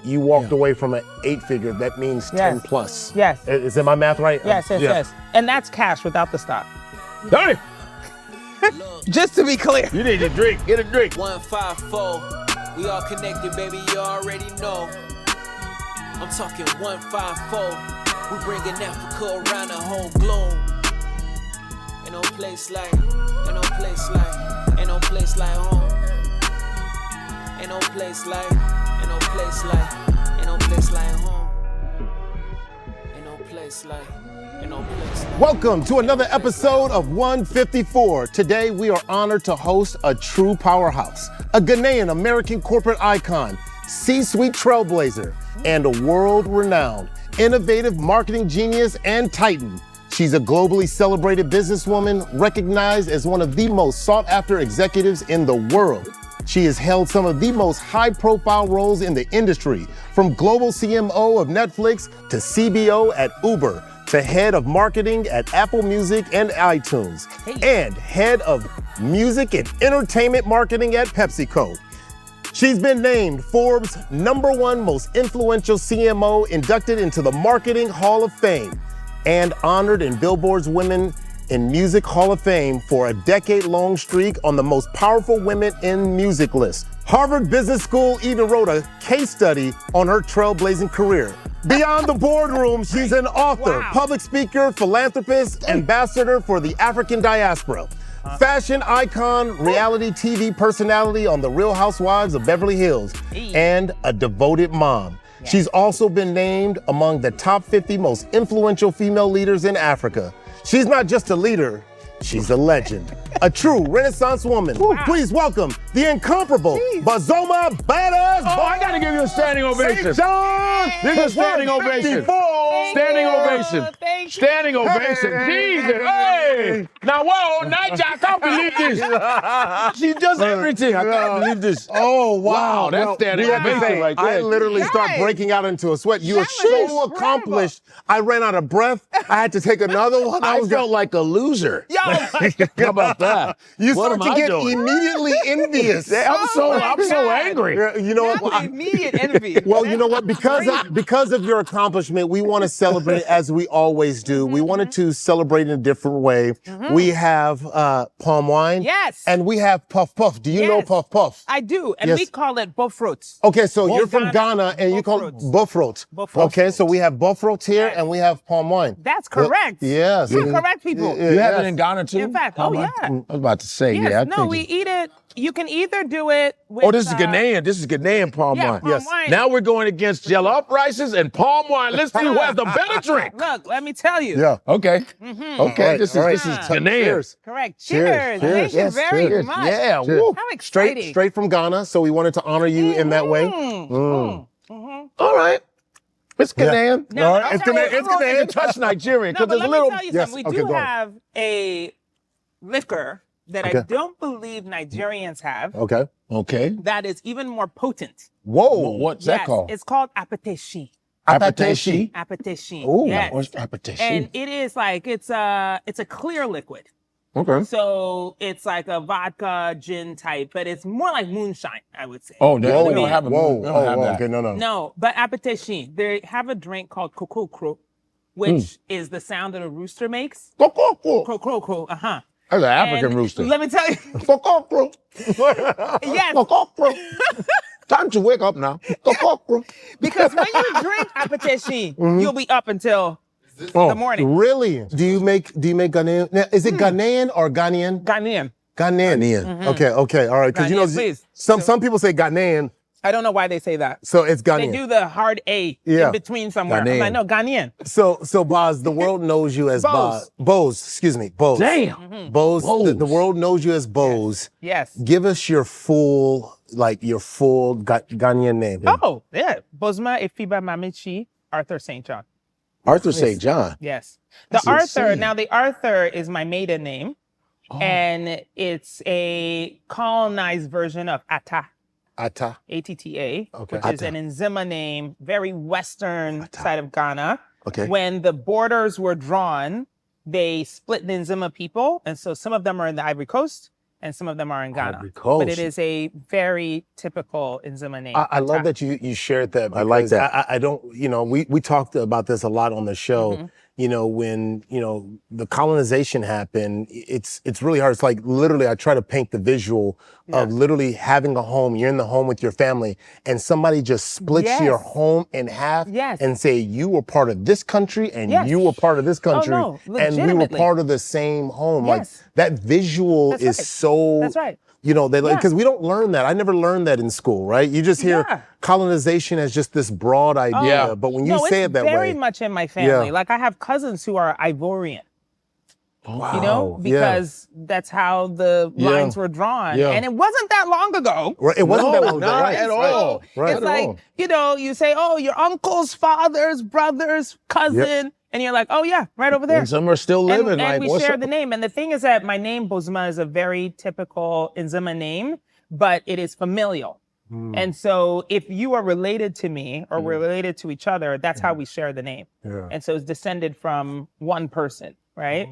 you walked away from an 8-figure. That means 10 plus. Yes. Is my math right? Yes. And that's cash without the stock. Dirty. Just to be clear. You need a drink. Get a drink. 154. We all connected, baby. You already know. I'm talking 154. We bringing Africa around the whole globe. Ain't no place like home. Ain't no place like home. Ain't no place like Welcome to another episode of 154. Today we are honored to host a true powerhouse, a Ghanaian American corporate icon, C-suite trailblazer, and a world-renowned, innovative marketing genius and titan. She's a globally celebrated businesswoman, recognized as one of the most sought-after executives in the world. She has held some of the most high-profile roles in the industry, from global CMO of Netflix to CBO at Uber, to head of marketing at Apple Music and iTunes, and head of music and entertainment marketing at PepsiCo. She's been named Forbes' #1 most influential CMO, inducted into the Marketing Hall of Fame, and honored in Billboard's Women in Music Hall of Fame for a decade-long streak on the most powerful women in music list. Harvard Business School even wrote a case study on her trailblazing career. Beyond the boardroom, she's an author, public speaker, philanthropist, ambassador for the African diaspora, fashion icon, reality TV personality on The Real Housewives of Beverly Hills, and a devoted mom. She's also been named among the top 50 most influential female leaders in Africa. She's not just a leader, she's a legend. A true Renaissance woman. Please welcome the incomparable Bozoma Badass. Oh, I gotta give you a standing ovation. Saint John! This is a standing ovation. Standing ovation. Standing ovation. Jesus. Hey! Now, whoa, Nigel, I can't believe this. She does everything. I can't believe this. Oh, wow. That's standing ovation right there. I literally start breaking out into a sweat. You are so accomplished. I ran out of breath. I had to take another one. I felt like a loser. Yo! How about that? You What start am to I get doing? immediately envious. I'm so angry. You know what? Immediate envy. Well, you know what? Because of your accomplishment, we want to celebrate as we always do. We wanted to celebrate in a different way. We have palm wine. Yes. And we have puff puff. Do you know puff puff? I do, and we call it bofrots. Okay, so you're from Ghana and you call it bofrot. Okay, so we have bofrot here and we have palm wine. That's correct. Yes. You're correct, people. You have it in Ghana too? In fact, Palm wine? I was about to say, Yes, I think we eat it. You can either do it with... Oh, this is Ghanaian. This is Ghanaian palm wine. Palm wine. Now we're going against jell-up rices and palm wine. Let's see who has the better drink. Look, let me tell you. Yeah. Okay. Okay. This is Ghanaian. Cheers. Correct. Cheers. Thank you very much. Yeah. Cheers. Woo. How exciting. Straight from Ghana, so we wanted to honor you in that way. All right. It's Ghanaian. Now, All right, it's Ghanaian. It's Ghanaian. Touch Nigerian No, because but there's a let little. me tell you Yes, something. We okay, do go on. have a liquor that I don't believe Nigerians have Okay. that is even more potent. Whoa. What's that called? It's called apateshi. Apateshi. Apateshi. Oh, yes. what's apateshi? And it is like, it's a clear liquid. Okay. So it's like a vodka, gin type, but it's more like moonshine, I would say. Oh, no, we don't have a. We don't have that. Okay, no. No, but apateshi, they have a drink called kokokro, which is the sound that a rooster makes. Kokokro, That's an African And rooster. Let me tell you. Kokokro. Yes. Kokokro. Time to wake up now. Kokokro. Because when you drink apateshi, you'll be up until the morning. Really? Do you make Ghanaian? Now, is it Ghanaian or Ghanaian? Ghanaian. Ghanaian. Okay, all right. Because you know, Ghanaian, please. some people say Ghanaian, I don't know why they say that. so it's They Ghanaian. do the hard A in between somewhere. Ghanaian. I'm like, no, Ghanaian. So Boz, the world knows you as Boz. Bose, excuse me, Bose. Damn. Bose. The world knows you as Bose. Yes. Give us your full Ghanaian name. Oh, yeah. Bozoma Efiba Mamichi, Arthur Saint John. Arthur St. John. Yes. That's The Arthur, insane. now the Arthur is my maiden name, and it's a colonized version of Atta. Atta. A-T-T-A, Okay. which is Atta. an Nzima name, very western side of Ghana. Okay. When the borders were drawn, they split the Nzima people, and so some of them are in the Ivory Coast, and some of them are in Ghana. Ivory Coast. But it is a very typical Nzima name. I love that you shared that. I like that. I don't, we talked about this a lot on the show. When, the colonization happened, it's really hard. It's like literally I try to paint the visual of literally having a home. You're in the home with your family and somebody just splits your home in half and say you were part of this country and you were part of this country and we were part of the same home. Like that visual is so... That's right. Because we don't learn that. I never learned that in school, right? You just hear colonization as just this broad idea, but when you say it that way... it's very much in my family. Like I have cousins who are Ivorian. Wow. Because that's how the lines were drawn. And it wasn't that long ago. Right. It wasn't that long ago. Not at all. Right. It's like, you say, oh, your uncle's father's brother's cousin. And you're like, oh yeah, right over there. And some are still living. And we share the name. And the thing is that my name, Bozoma, is a very typical Nzima name, but it is familial. And so if you are related to me or we're related to each other, that's how we share the name. And so it's descended from one person, right?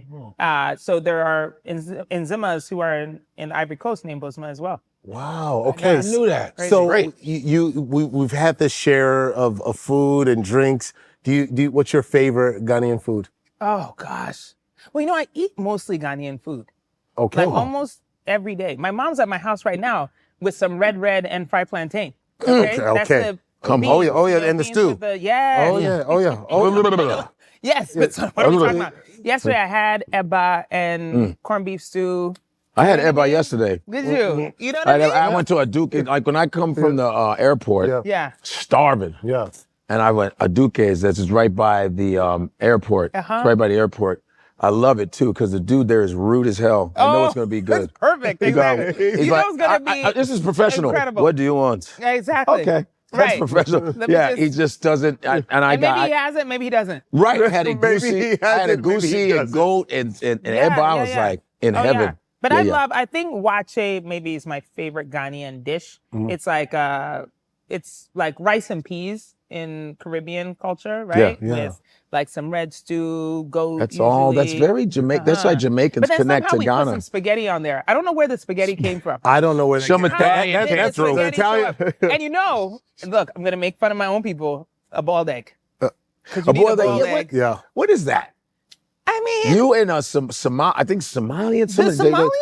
So there are Nzimas who are in Ivory Coast named Bozoma as well. Wow. Okay. I knew that. So great. We've had this share of food and drinks. What's your favorite Ghanaian food? Oh gosh. Well, I eat mostly Ghanaian food. Okay. Like almost every day. My mom's at my house right now with some red and fried plantain. Okay. That's the Come beans, on. Oh yeah, and the stew. Yes. Oh yeah. Yes, but what are we talking about? Yesterday I had eba and corned beef stew. I had eba yesterday. Did you? You know what I mean? I went to a Duke. Like when I come from the airport, starving. Yeah. And I went, a Duque's, that's just right by the airport. It's right by the airport. I love it too, because the dude there is rude as hell. I know it's going to be good. That's perfect. Exactly. He's know it's going to be this is professional. Incredible. What do you want? Exactly. Okay. That's professional. He just doesn't. Maybe he has it, maybe he doesn't. Right. I had a goosey, a goat, and everybody I was like in heaven. Yeah. But I think wache maybe is my favorite Ghanaian dish. It's like rice and peas in Caribbean culture, right? With like some red stew, goat. That's all. That's very Jamaican. That's why Jamaicans connect to we Ghana. Put some spaghetti on there. I don't know where the spaghetti came from. I don't know where some Italian. That's Italian. And look, I'm gonna make fun of my own people. A boiled egg. A boiled egg. Yeah. What is that? I mean, you and I think Somalians.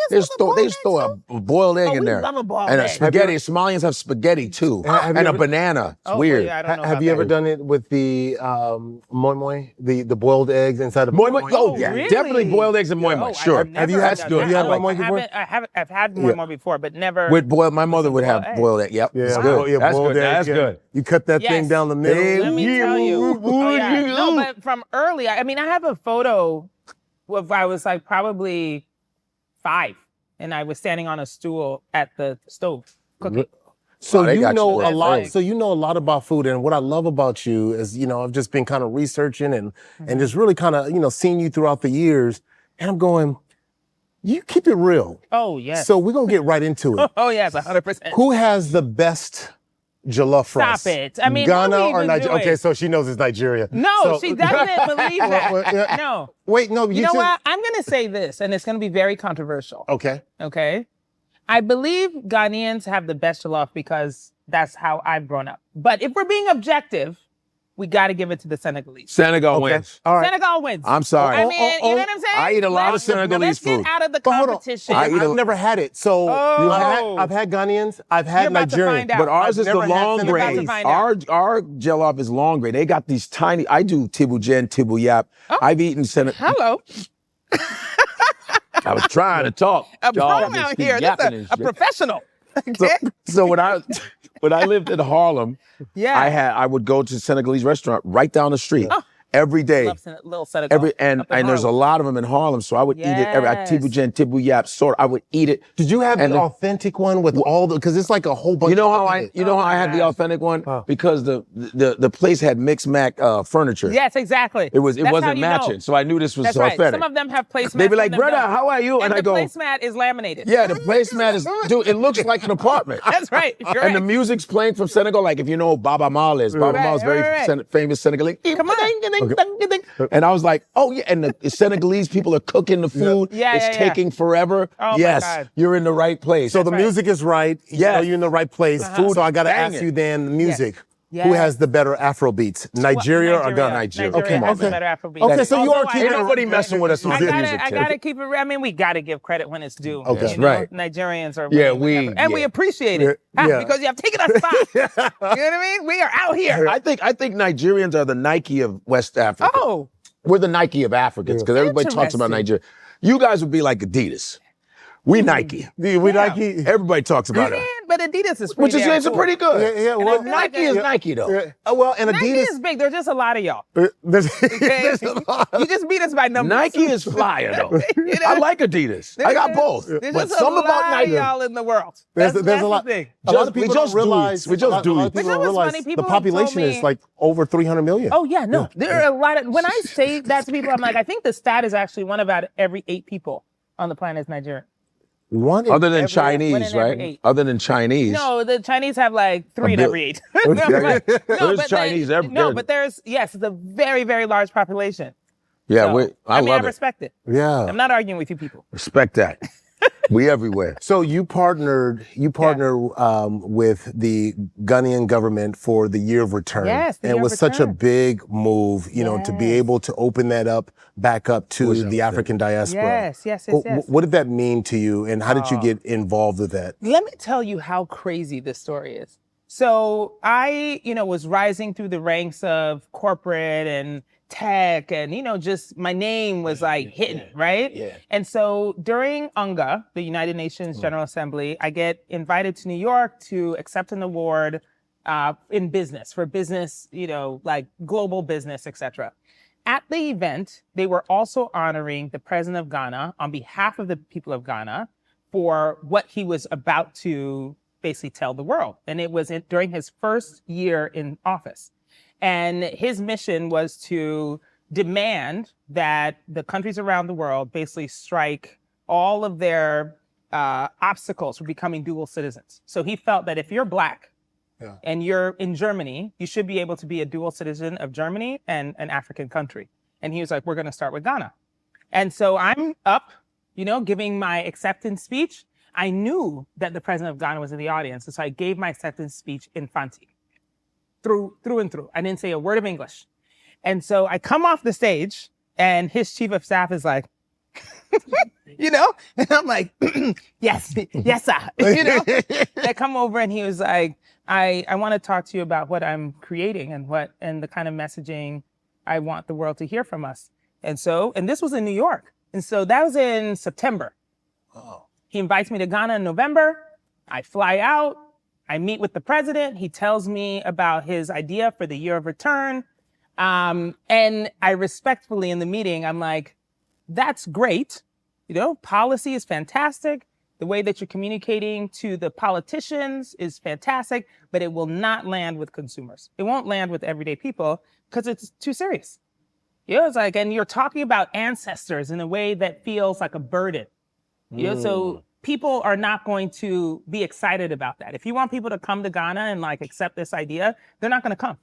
They just throw a boiled egg in there. Love a boiled and egg. Spaghetti. Somalians have spaghetti too, and a banana. It's weird. Yeah, I don't know have you ever done it with the moi moi, the boiled eggs inside of moi moi? Oh yeah, really? definitely boiled eggs and moi moi. Sure. Have you had moi moi before? I've had moi moi before, but never with boiled. My mother would have boiled egg. Yep. Yeah, that's good. That's good. That's good. You cut that thing down the middle. Let me tell you. No, but from early, I have a photo. I was like probably 5, and I was standing on a stool at the stove cooking. So you know a lot. So you know a lot about food, and what I love about you is, I've just been kind of researching and just really kind of, seeing you throughout the years, and I'm going, you keep it real. Oh yes. So we're gonna get right into it. Oh yes, 100%. Who has the best jollof rice? Stop it. I mean, Ghana or Nigeria? Okay, so she knows it's Nigeria. No, she doesn't believe that. No. Wait, no. You know what? I'm going to say this, and it's going to be very controversial. Okay. I believe Ghanaians have the best jollof because that's how I've grown up. But if we're being objective, we got to give it to the Senegalese. Senegal wins. All right. Senegal wins. I'm sorry. I mean, you know what I'm saying? I eat a lot of Senegalese food. Let's get out of the competition. I've never had it. So I've had Ghanaians. I've had Nigerians. But ours is the long grain. Our jollof is long grain. They got these tiny. I do tibujen, tibu yap. I've eaten Senegal. Hello. I was trying to talk. A pro out here. That's a professional. So when I lived in Harlem, I would go to a Senegalese restaurant right down the street every day. Little Senegal. And there's a lot of them in Harlem, so I would eat it every tibujen, tibu yap, sort. I would eat it. Did you have the authentic one with all the? Because it's like a whole bunch. You know how I had the authentic one? Because the place had mixed mac furniture. Yes, exactly. It wasn't matching, so I knew this was authentic. Right. Some of them have placemats. They'd be like, "Brother, how are you?" And I go, "The placemat is laminated." Yeah, the placemat is. Dude, it looks like an apartment. That's right. And the music's playing from Senegal, like if you know Baba Mal is. Baba Mal is very famous Senegalese. Come on. And I was like, oh yeah, and the Senegalese people are cooking the food. It's taking forever. Oh, yes, my God. you're in the right place. So the music is right. Yes. You're in the right place. So I got to ask you then, the music. Who has the better Afro beats, Nigeria or Ghana? Nigeria Okay, has the better Afro beats. Okay, so you are keeping nobody messing with us on music. I gotta keep it. I mean, we gotta give credit when it's due. Okay, you know? right. Nigerians are we appreciate it because you have taken us spot. You know what I mean? We are out here. I think Nigerians are the Nike of West Africa. Oh, we're the Nike of Africans because everybody talks about Nigeria. You guys would be like Adidas. We Nike. Nike. Everybody talks about it. But Adidas is pretty It's pretty good. Yeah, well, Nike is Nike though. Well, and Nike Adidas is big. There's just a lot of y'all. there's You just beat us by numbers. Nike is flyer though. I like Adidas. I got both. There's But just some a about lot Nike. of y'all in the world. There's That's a lot. the thing. A lot of people we just don't realize. we just do it. A lot of people don't realize the population is like over 300 million. Oh yeah, no. There are a lot of. When I say that to people, I'm like, I think the stat is actually one about every 8 people on the planet is Nigerian. Other than Chinese, right? 8. Other than Chinese. No, the Chinese have like 3 in every 8. There's Chinese everywhere. No, but it's a very, very large population. Yeah, So, I love I it. respect it. Yeah. I'm not arguing with you people. Respect that. We everywhere. So you partnered with the Ghanaian government for the Year of Return. Yes, the and Year it of was such a Return. big move, to be able to open that up back up to the African diaspora. Yes. What did that mean to you, and how did you get involved with that? Let me tell you how crazy this story is. So I, was rising through the ranks of corporate and tech and, just my name was like hitting, right? Yeah. And so during UNGA, the United Nations General Assembly, I get invited to New York to accept an award in business, for business, like global business, etc. At the event, they were also honoring the president of Ghana on behalf of the people of Ghana for what he was about to basically tell the world. And it was during his first year in office. And his mission was to demand that the countries around the world basically strike all of their obstacles for becoming dual citizens. So he felt that if you're Black and you're in Germany, you should be able to be a dual citizen of Germany and an African country. And he was like, we're going to start with Ghana. And so I'm up, giving my acceptance speech. I knew that the president of Ghana was in the audience. And so I gave my acceptance speech in Fanti. Through and through. I didn't say a word of English. And so I come off the stage and his chief of staff is like, and I'm like, yes, sir. I come over and he was like, I want to talk to you about what I'm creating and the kind of messaging I want the world to hear from us. And this was in New York. And so that was in September. Oh. He invites me to Ghana in November. I fly out. I meet with the president. He tells me about his idea for the Year of Return. And I respectfully in the meeting, I'm like, that's great. Policy is fantastic. The way that you're communicating to the politicians is fantastic, but it will not land with consumers. It won't land with everyday people because it's too serious. It's like, and you're talking about ancestors in a way that feels like a burden. So people are not going to be excited about that. If you want people to come to Ghana and like accept this idea, they're not going to come.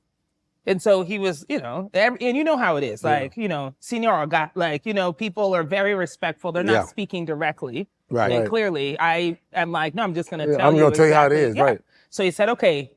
And so he was, and you know how it is, like, senior got like, people are very respectful. They're not speaking directly. Right. And clearly I am like, no, I'm just going to tell I'm you. going to tell you how it is, right. So he said, okay,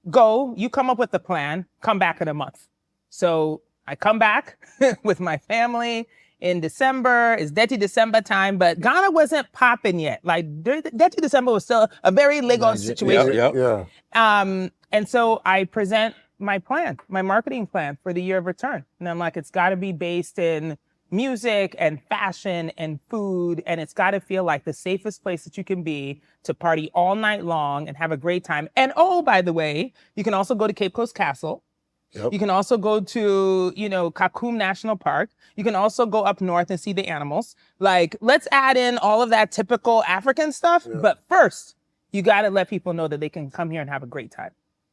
go, you come up with the plan, come back in a month. So I come back with my family in December. It's Dirty December time, but Ghana wasn't popping yet. Like Dirty December was still a very Lagos situation. Yeah. And so I present my plan, my marketing plan for the Year of Return. And I'm like, it's got to be based in music and fashion and food. And it's got to feel like the safest place that you can be to party all night long and have a great time. And oh, by the way, you can also go to Cape Coast Castle. Yep. You can also go to, Kakum National Park. You can also go up north and see the animals. Like, let's add in all of that typical African stuff. Yeah. But first, you got to let people know that they can come here and have a great time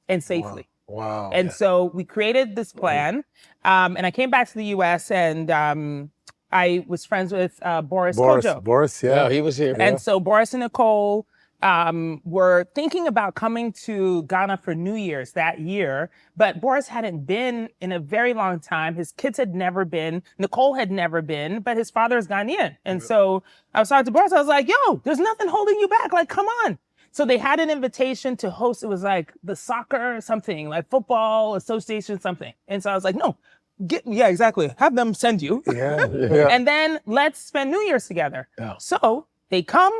and safely. Wow. And so we created this plan. And I came back to the U.S. and I was friends with Boris Kodjoe. Boris, Yeah, he was here. And so Boris and Nicole were thinking about coming to Ghana for New Year's that year, but Boris hadn't been in a very long time. His kids had never been. Nicole had never been, but his father is Ghanaian. And so I was talking to Boris. I was like, yo, there's nothing holding you back. Like, come on. So they had an invitation to host. It was like the soccer something, like football association something. And so I was like, no, yeah, exactly. Have them send you. Yeah. And then let's spend New Year's together. Yeah. So they come.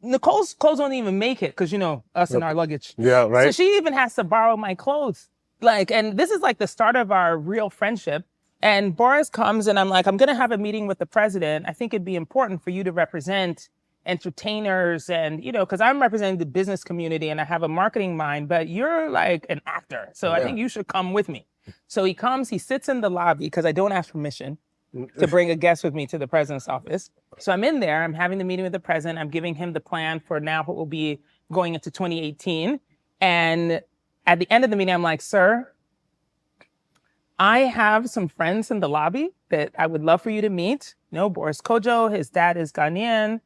Nicole's clothes don't even make it because, us and our luggage. Yeah, right. So she even has to borrow my clothes. And this is like the start of our real friendship. And Boris comes and I'm like, I'm going to have a meeting with the president. I think it'd be important for you to represent entertainers and, because I'm representing the business community and I have a marketing mind, but you're like an actor. So I think you should come with me. So he comes, he sits in the lobby because I don't ask permission to bring a guest with me to the president's office. So I'm in there, I'm having the meeting with the president. I'm giving him the plan for now what will be going into 2018. And at the end of the meeting, I'm like, sir, I have some friends in the lobby that I would love for you to meet. Boris Kodjoe, his dad is Ghanaian.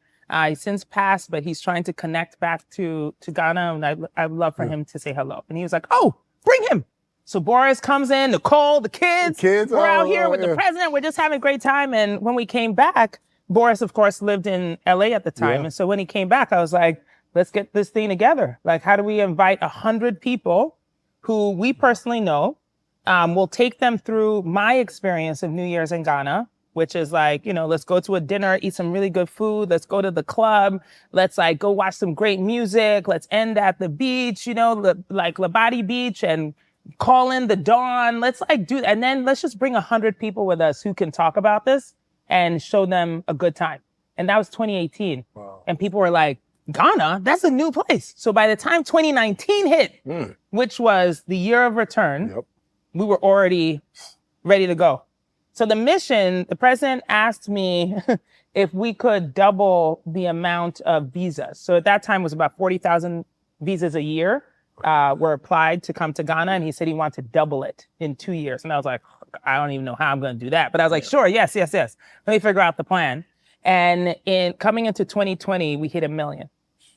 He's since passed, but he's trying to connect back to Ghana. And I would love for him to say hello. And he was like, oh, bring him. So Boris comes in, Nicole, the kids. We're out here with the president. We're just having a great time. And when we came back, Boris, of course, lived in LA at the time. And so when he came back, I was like, let's get this thing together. Like, how do we invite 100 people who we personally know? We'll take them through my experience of New Year's in Ghana, which is like, let's go to a dinner, eat some really good food. Let's go to the club. Let's go watch some great music. Let's end at the beach, like Labadi Beach, and call in the dawn. Let's do that. And then let's just bring 100 people with us who can talk about this and show them a good time. And that was 2018. Wow. And people were like, Ghana, that's a new place. So by the time 2019 hit, which was the year of return, we were already ready to go. So the mission, the president asked me if we could double the amount of visas. So at that time it was about 40,000 visas a year were applied to come to Ghana. And he said he wanted to double it in 2 years. And I was like, I don't even know how I'm going to do that. But I was like, sure, yes. Let me figure out the plan. And coming into 2020, we hit 1 million.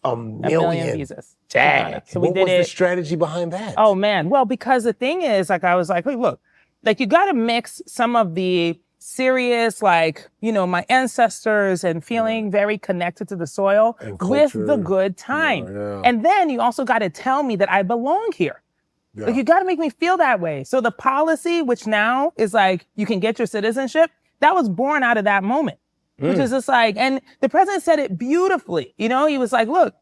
A million visas. Dang. So we what did was it. the strategy behind that? Oh, man. Well, because the thing is, I was like, hey, look, you got to mix some of the serious, my ancestors and feeling very connected to the soil with the good time. And then you also got to tell me that I belong here. You got to make me feel that way. So the policy, which now is you can get your citizenship, that was born out of that moment, which is just and the president said it beautifully. He was like, look,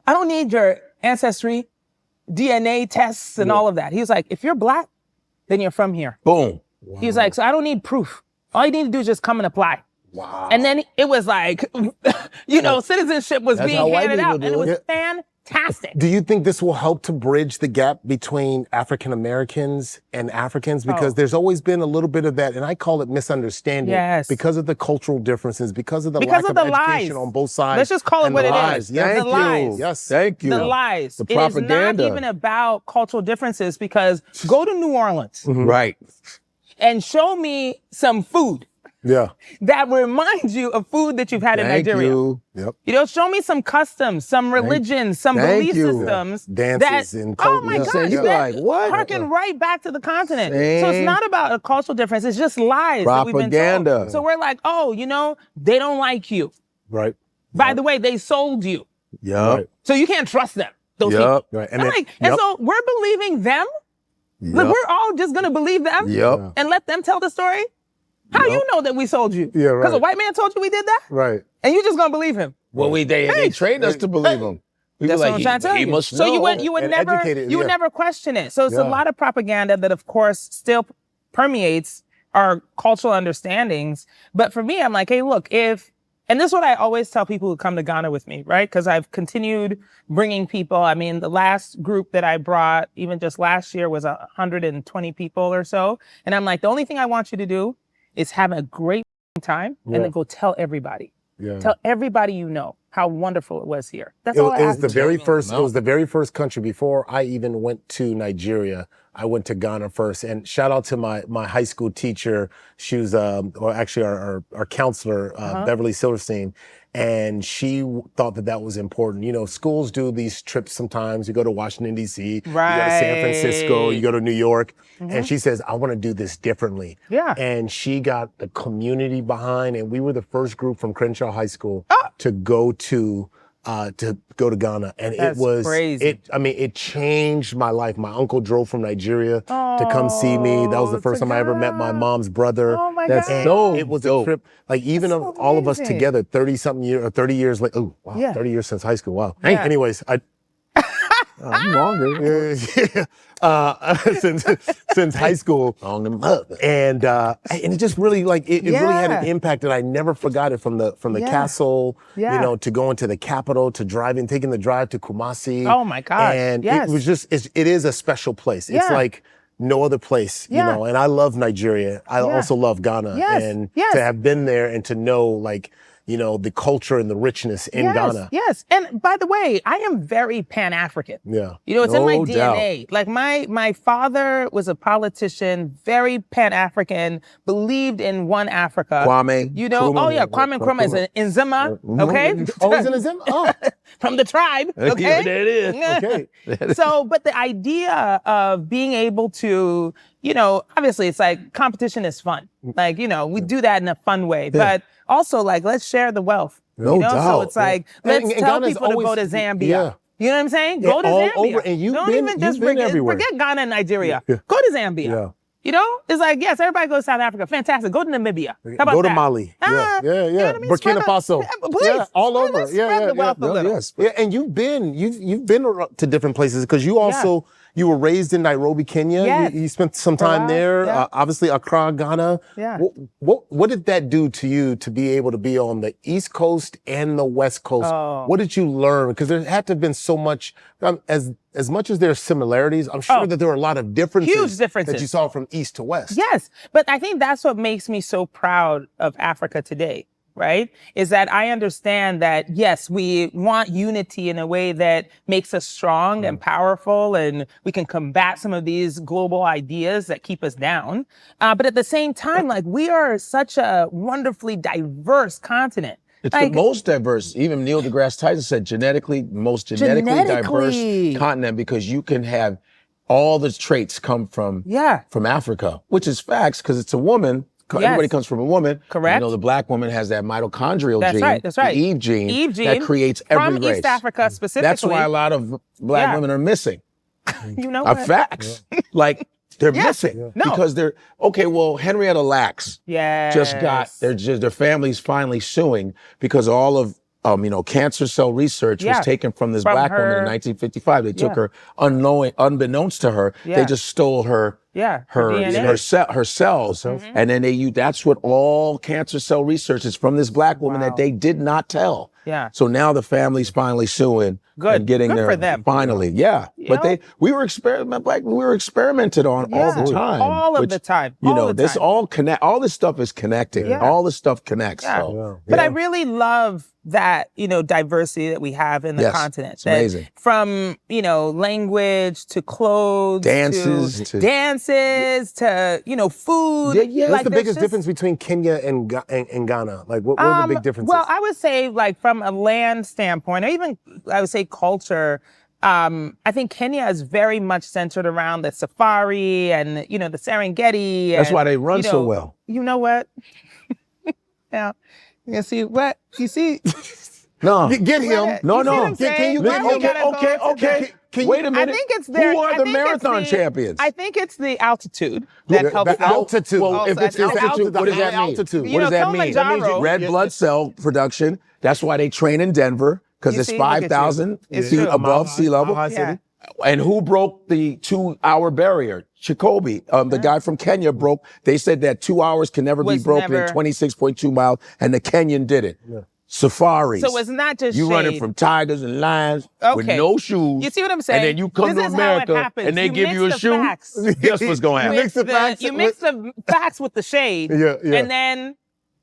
I don't need your ancestry, DNA tests and all of that. He was like, if you're Black, then you're from here. Boom. Wow. He was like, so I don't need proof. All you need to do is just come and apply. Wow. And then it was citizenship was being handed out. And it was fantastic. Do you think this will help to bridge the gap between African Americans and Africans? Because there's always been a little bit of that, and I call it misunderstanding. Yes. Because of the cultural differences, because of the lack of education on both sides. Let's just call it what it is. Yes. The lies. Yes. Thank you. The lies. The propaganda. It is not even about cultural differences, because go to New Orleans. Right. And show me some food. That reminds you of food that you've had in Nigeria. Show me some customs, some religions, some belief systems. Dances and culture. Oh my gosh, you'd be like, what? Harken right back to the continent. So it's not about a cultural difference. It's just lies that we've been told. So we're like, they don't like you. Right. By the way, they sold you. Right. So you can't trust them. Those people. Right. And so we're believing them. Like, we're all just going to believe them and let them tell the story? How you know that we sold you? Yeah, right. Because a white man told you we did that? Right. And you just gonna believe him? Well, they trained us to believe him. That's what I'm trying to tell you. He must so know. you would never question it. So it's a lot of propaganda that, of course, still permeates our cultural understandings. But for me, I'm like, hey, look, and this is what I always tell people who come to Ghana with me, right? Because I've continued bringing people. I mean, the last group that I brought, even just last year, was 120 people or so. And I'm like, the only thing I want you to do is have a great time and then go tell everybody. Tell everybody you know how wonderful it was here. That's all I ask. It was the very first country before I even went to Nigeria. I went to Ghana first, and shout out to my high school teacher. She was, actually our counselor, Beverly Silverstein. And she thought that was important. You know, schools do these trips sometimes. You go to Washington, D.C., you go to San Francisco, you go to New York. And she says, I want to do this differently. Yeah. And she got the community behind, and we were the first group from Crenshaw High School to go to Ghana. And That's it was, crazy. it changed my life. My uncle drove from Nigeria to come see me. That was the first time I ever met my mom's brother. Oh my That's God. so It was dope. a trip, like even of all of us amazing. together, 30-something years or 30 years later. Oh, wow, Yeah. 30 years since high school. Wow. Yeah. Anyways, I'm longer. since high school. On the mother. And it just really it really had an Yeah. impact, and I never forgot it from the Yeah. castle, Yeah. you know, to going to the capital, to taking the drive to Kumasi. Oh my gosh, And yes. it was just, it is a special place. It's Yeah. like no other place, you Yeah. know, and I love Nigeria. I Yeah. also love Ghana. Yes, And yes. to have been there and to know like, you know, the culture and the richness in Ghana. Yes. And by the way, I am very Pan-African. Yeah. You know, it's in my No doubt. DNA. Like my father was a politician, very Pan-African, believed in one Africa. Kwame You know, Nkrumah. Kwame Nkrumah is an Nzima, okay? Oh, he's in a Zim? Oh, From the tribe, okay? Yeah, there it is. okay. So, but the idea of being able to, you know, obviously it's like competition is fun. Like, you know, we do that in a fun way, but also like, let's share the wealth. No you know? So doubt. it's like, Yeah. let's And tell Ghana's people to go always- to Zambia. yeah. You know what I'm saying? Yeah, Go to all Zambia. over. And you've Don't been- even just you've been forget, everywhere. forget Ghana and Nigeria. Go to Zambia. Yeah. You know, it's like, yes, everybody goes to South Africa. Fantastic. Go to Namibia. How about Go to that? Mali. Ah, Yeah. you know what I mean? Spread Burkina the- Faso. Please. Yeah, all over. Let's spread the wealth a little. Yes. Yeah, and you've been to different places because you also you were raised in Nairobi, Kenya. Yes. You spent some For a time while, there. yeah. Obviously, Accra, Ghana. Yeah. What did that do to you to be able to be on the East Coast and the West Coast? Oh. What did you learn? Because there had to have been so much. As much as there are similarities, I'm sure that there were a lot of differences. Huge differences. that you saw from East to West. Yes, but I think that's what makes me so proud of Africa today, right? Is that I understand that, yes, we want unity in a way that makes us strong and powerful, and we can combat some of these global ideas that keep us down. But at the same time, like, we are such a wonderfully diverse continent. It's Like, the most diverse. Even Neil deGrasse Tyson said most genetically Genetically. diverse continent because you can have all the traits come from Africa, which is facts because it's a woman. Yes. Everybody comes from a woman. Correct. You know, the black woman has that mitochondrial That's gene. right, that's right. The Eve gene. Eve gene that creates every from race. East Africa specifically. That's why a lot of black Yeah. women are missing. You know Are what? facts. Like they're Yeah. missing No. because they're okay. Well, Henrietta Lacks Yes. just got their family's finally suing because all of cancer cell research was taken from this From black woman her. in 1955. They took her unbeknownst to her. Yeah. They just stole her DNA. her cells, and then that's what all cancer cell research is from this black woman that they did not tell. Yeah. So now the family's finally suing Good. and getting Good their for them. finally. Yeah. But know? we were experimented on all the time. All of the time. You All know, the this time. all connect. All this stuff is connecting. Yeah. All this stuff connects. Yeah. So, But I really love that, diversity that we have in the Yes, continent. it's That amazing. From, language to clothes, Dances to to- dances to, food. Yeah. What's the there's biggest just- difference between Kenya and Ghana? Like, what are the big differences? Well, I would say, like, from a land standpoint, or even I would say culture, I think Kenya is very much centered around the safari and, the Serengeti. That's and, why they run so well. You know what? Now, you see what? You see? No. Get him. What? No, You see no. what I'm saying? you- Why we gotta go to Okay. Can Wait a I minute. think it's their. Who are I the think it's marathon champions? I think it's the altitude that helps the them. altitude. Well, if so it's that's altitude, what does that mean? altitude. You What know, does that mean? Kilimanjaro- Red blood cell production. That's why they train in Denver because You it's see? Look at you. 5,000 It's feet true. above sea level. Yeah. And who broke the 2-hour barrier? Chikobi, the guy from Kenya broke. They said that 2 hours can never be Was broken never- in 26.2 miles, and the Kenyan did it. Safaris. So it's not just you running shade. from tigers and lions with Okay. no shoes. You see what I'm saying? And then you come This to is how it America happens. and they You give mix you a the shoe. facts Guess what's going to happen? mix the facts You mix the facts with the shade, Yeah. and then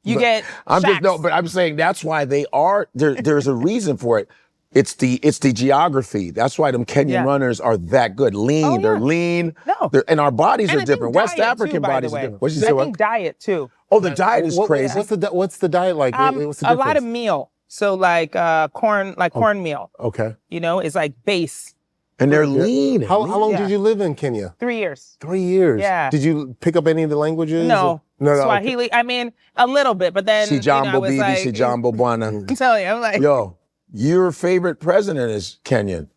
you get facts. But I'm saying that's why they are there's a reason for it. It's the geography. That's why them Kenyan runners are that good. Lean. Oh, yeah. They're lean. No. And our bodies And are I think different. West diet, African too, by the bodies are way. different. What you I say? think diet too. Oh, the diet is crazy. What's the diet like? What's the A lot difference? of meal. So like cornmeal. Okay. You know, it's like base. And they're lean. How long did you live in Kenya? 3 years. 3 years. Yeah. Did you pick up any of the languages? No. No. Swahili. Okay. I mean, a little bit, but then Si Jambo I was Bibi, like, Si Jambo Bwana. I'm telling you, I'm like, Yo, your favorite president is Kenyan.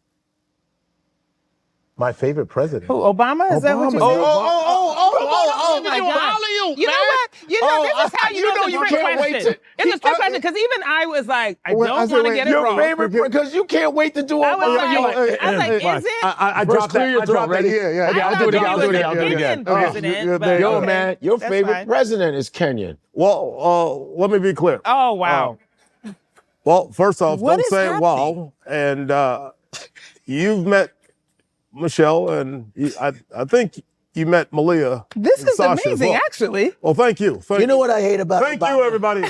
My favorite president. who, Obama? Is that what you're saying? Oh my God. You You know what? You know, this is how you know it's a trick can't wait question. to- It's a trick question because even I was like, I don't want to get it Your wrong. favorite, because you can't wait to do I was Obama. like, is it? I First, dropped clear that. your I throat. dropped that. Ready? Yeah. Okay, I'll do it again. I I'll thought do it he again. was I'll do it an again. Kenyan president, but Yo, okay. man, your That's favorite fine. president is Kenyan. Well, let me be clear. Oh, wow. Well, first off, What don't is say happening? wow. And you've met Michelle, and I think you met Malia. This and is Sasha as amazing, well. actually. Well, thank you. You know what I hate about Thank Obama? you, everybody.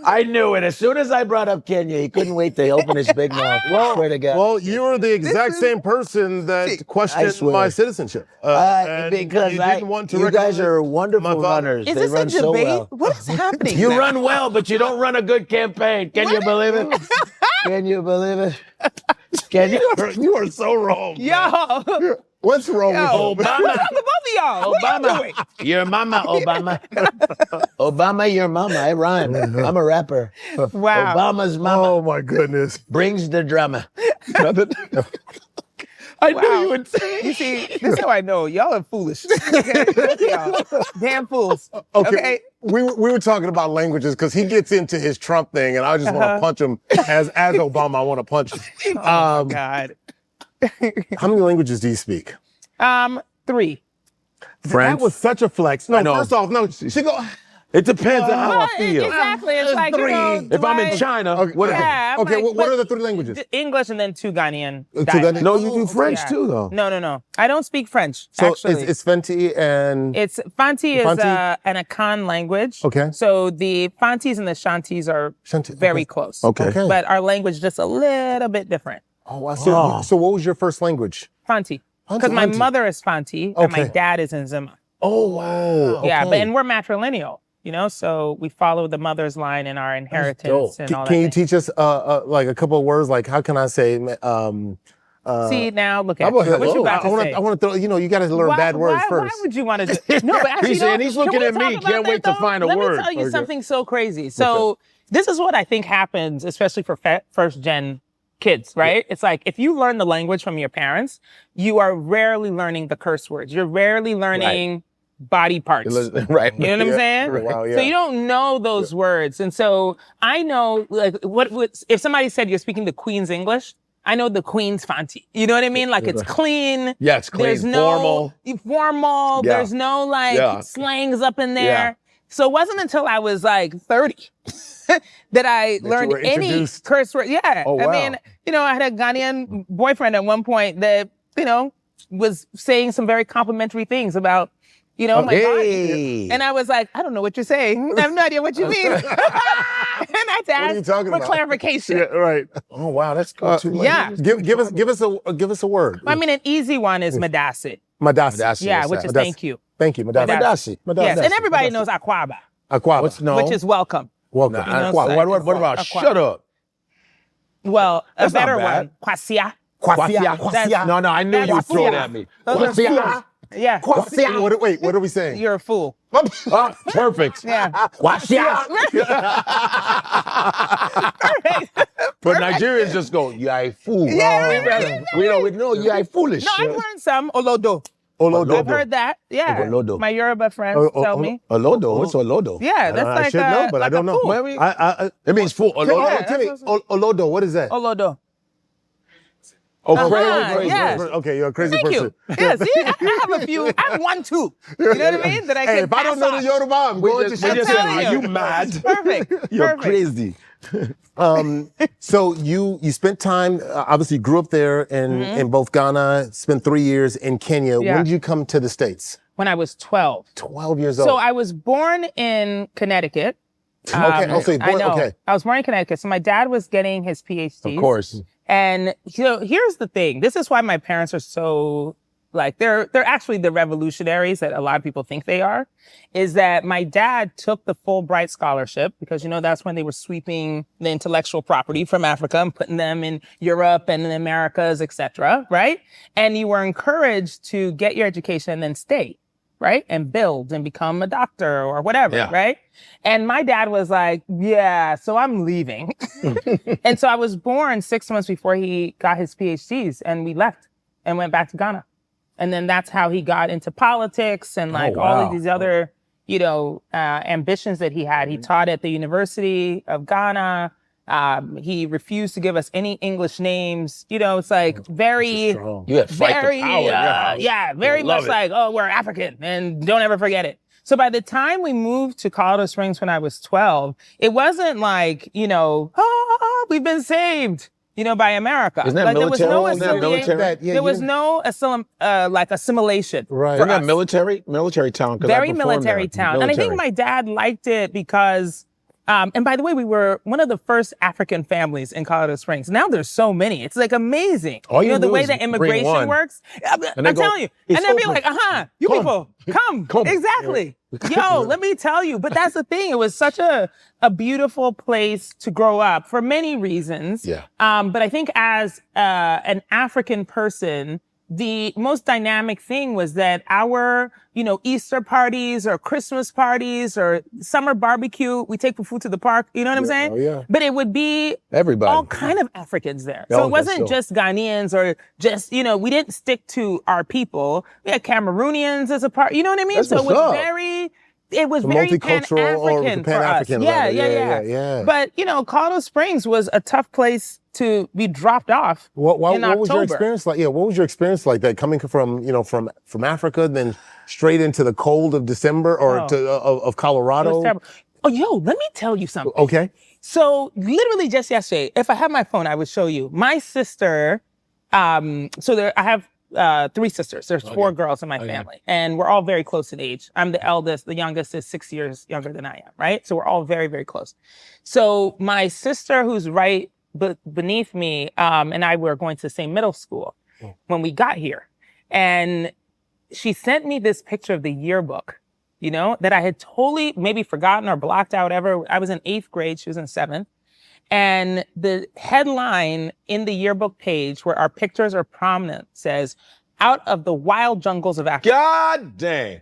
I knew it. As soon as I brought up Kenya, he couldn't wait to open his big mouth. Swear to God. Well, you were the exact same person that questioned swear. my citizenship. And because you didn't want to you guys recognize are my wonderful father. runners. Is they this a run so debate? well. What is happening? You now? run well, but you don't run a good campaign. Can you believe it? Can you believe it? Can you? You are so wrong. Yo. What's wrong Yo. with you? What's wrong with both of y'all? What y'all doing? Obama, your mama, Obama. Obama, your mama. I rhyme. I'm a rapper. Wow. Obama's mama Oh, my goodness. brings the drama. I knew you would say. You see, this is how I know. Y'all are foolish. Okay? Y'all, damn fools. Okay. We were talking about languages because he gets into his Trump thing, and I just want to punch him as Obama. I want to punch him. Oh, my God. How many languages do you speak? 3. French. That was such a flex. No, I know. first off, no. She go. It depends on how I feel. Exactly. It's like, you know, If I'm in China, Okay. what? Yeah, I'm Okay. like, What are the 3 languages? English and then 2 Ghanaian. Two dialects. Ghanaian- No, you do French Yeah. too, though. No. I don't speak French, So actually. it's Fenty and Fanti is Fanti? an Akan language. Okay. So the Fantis and the Shantis are Shanti, very okay. close. Okay. But our language is just a little bit different. Oh, wow. So what was your first language? Fanti. Because my Fanti. mother is Fanti and my Okay. dad is Nzima. Oh, wow. Yeah, Okay. and we're matrilineal, you know, so we follow the mother's line in our inheritance and all that. Can you teach us like a couple of words? Like, how can I say? See, now look How at about what you hello? about to say. I want to throw. You got to learn bad words first. Why would you want to do? No, but actually, He's saying no, he's can looking we at me. talk about Can't wait that, to find a though? word. Let me tell you Okay. something so crazy. So this is what I think happens, especially for first gen kids, right? It's like if you learn the language from your parents, you are rarely learning the curse words. You're rarely learning body parts. Right. You know what I'm saying? Wow, yeah. So you don't know those words. And so I know, like, if somebody said you're speaking the Queen's English, I know the Queen's Fanti. You know what I mean? Like, it's clean. Yeah, it's clean. There's no formal. Yeah. There's no, like, Yeah. slangs up in there. Yeah. So it wasn't until I was, like, 30 that I learned were any introduced. curse word. Yeah. Oh, wow. I mean, you know, I had a Ghanaian boyfriend at one point that, you know, was saying some very complimentary things about, you know, my body. And I was like, I don't know what you're saying. I have no idea what you mean. And I had to are you ask talking for about? clarification. Yeah, right. Oh wow, that's cool too. Yeah. Give us a word. I mean, an easy one is Madasi. Madasi. Madasi. Yeah, Yes, which sir. is Madasi. thank you. Thank you, Madasi. Madasi. Yes, and everybody Madasi. knows Akwaba, Aquaba. What's no? which is welcome. Welcome. know, What, so- what about Aqua. shut up? Well, a That's not better bad. one, Kwasia. Kwasia. Kwasia. No, I knew you would throw it at me. Those are fools. Yeah, Wait, what are we saying? you're a fool. Ah, perfect. Yeah. But Nigerians just go, you are a fool. Yeah, we don't know you are foolish. No, I've learned some Olodo. Olodo. I've heard that. Yeah. Olodo. My Yoruba friends tell me. Olodo? What's Olodo? Yeah, that's I like should know, but I like don't a know. fool. It means fool. Olodo. Tell me, Olodo, what is that? Olodo. Oh, Uh-huh, crazy. yeah. Okay, you're a crazy Thank person. you. Yeah, see, I have a few. I have 1, 2. You know what I mean? That I can Hey, if I don't know the pass Yoruba, I'm going to We shit. just I'm said, telling are you. you mad? Perfect. You're Perfect. crazy. So you spent time, obviously grew up there in both Ghana, spent 3 years in Kenya. Yeah. When did you come to the States? When I was 12. 12 years old. So I was born in Connecticut. Okay, oh, so you're born- I know. okay. I was born in Connecticut. So my dad was getting his PhD. Of course. And you know, here's the thing. This is why my parents are so like they're actually the revolutionaries that a lot of people think they are, is that my dad took the Fulbright scholarship because, that's when they were sweeping the intellectual property from Africa and putting them in Europe and in the Americas, etc. Right? And you were encouraged to get your education and then stay, right? And build and become a doctor or whatever, right? And my dad was like, yeah, so I'm leaving. And so I was born 6 months before he got his PhDs, and we left and went back to Ghana. And then that's how he got into politics and all of these other, ambitions that he had. He taught at the University of Ghana. He refused to give us any English names. It's like very, You had fight the power. very much like, oh, we're African and don't ever forget it. So by the time we moved to Colorado Springs when I was 12, it wasn't like, we've been saved, by America. Isn't that like, military? There was no assimilation. Right. Isn't that military town? Very military town. And I think my dad liked it because, and by the way, we were one of the first African families in Colorado Springs. Now there's so many. It's like amazing. All you the do way is that bring immigration one. works. I'm telling you. And they'll be like, you people, come. Exactly. Yo, let me tell you. But that's the thing. It was such a beautiful place to grow up for many reasons. Yeah. But I think as an African person, the most dynamic thing was that our, Easter parties or Christmas parties or summer barbecue, we take food to the park, you know what I'm saying? Oh, yeah. But it would be Everybody. all kind of Africans there. So it wasn't just Ghanaians or just, we didn't stick to our people. We had Cameroonians as a part, you know what I mean? That's So it what's was up. very multicultural or Pan-African for Pan-African. us. Yeah. But, Colorado Springs was a tough place to be dropped off in What was your October. experience like? Yeah, what was your experience like that coming from Africa, then straight into the cold of December or of Colorado? It was terrible. Oh, yo, let me tell you something. Okay. So literally just yesterday, if I had my phone, I would show you. My sister, I have 3 sisters. There's 4 girls in my family, and we're all very close in age. I'm the eldest. The youngest is 6 years younger than I am, right? So we're all very, very close. So my sister, who's right beneath me, and I were going to the same middle school when we got here. And she sent me this picture of the yearbook, that I had totally maybe forgotten or blocked out ever. I was in 8th grade. She was in 7th. And the headline in the yearbook page where our pictures are prominent says, "Out of the wild jungles of Africa." God dang.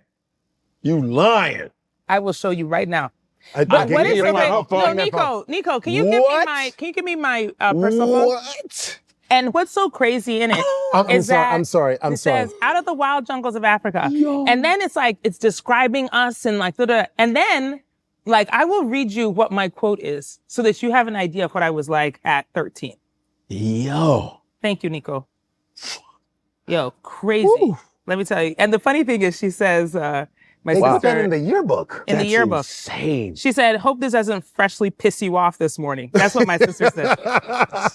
You lying. I will show you right now. But What is it? phone. No, Nico, can you give me my personal phone? What? And what's so crazy in it I'm sorry. it says, "Out of the wild jungles of Africa." And then it's describing us and and then I will read you what my quote is so that you have an idea of what I was like at 13. Yo. Thank you, Nico. Yo, crazy. Woo. Let me tell you. And the funny thing is she says, my They put sister that in the yearbook. in the yearbook. Insane. She said, "Hope this doesn't freshly piss you off this morning." That's what my sister said.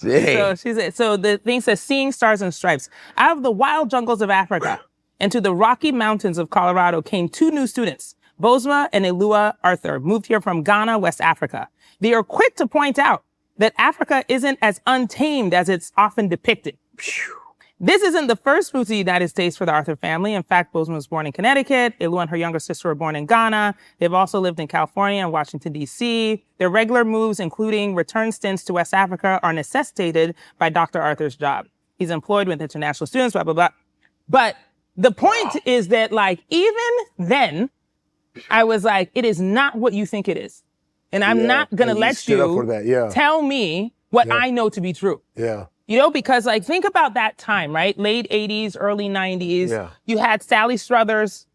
So she said, so the thing says, "Seeing stars and stripes. Out of the wild jungles of Africa and to the rocky mountains of Colorado came 2 new students, Bozoma and Elua Arthur, moved here from Ghana, West Africa. They are quick to point out that Africa isn't as untamed as it's often depicted. This isn't the first move to the United States for the Arthur family. In fact, Bozoma was born in Connecticut. Elua and her younger sister were born in Ghana. They've also lived in California and Washington, D.C. Their regular moves, including return stints to West Africa, are necessitated by Dr. Arthur's job. He's employed with international students, blah, blah, blah. But the point is that, even then, I was like, it is not what you think it is. And I'm not going to let you tell me what I know to be true. Yeah. Because think about that time, right? Late 80s, early 90s. Yeah. You had Sally Struthers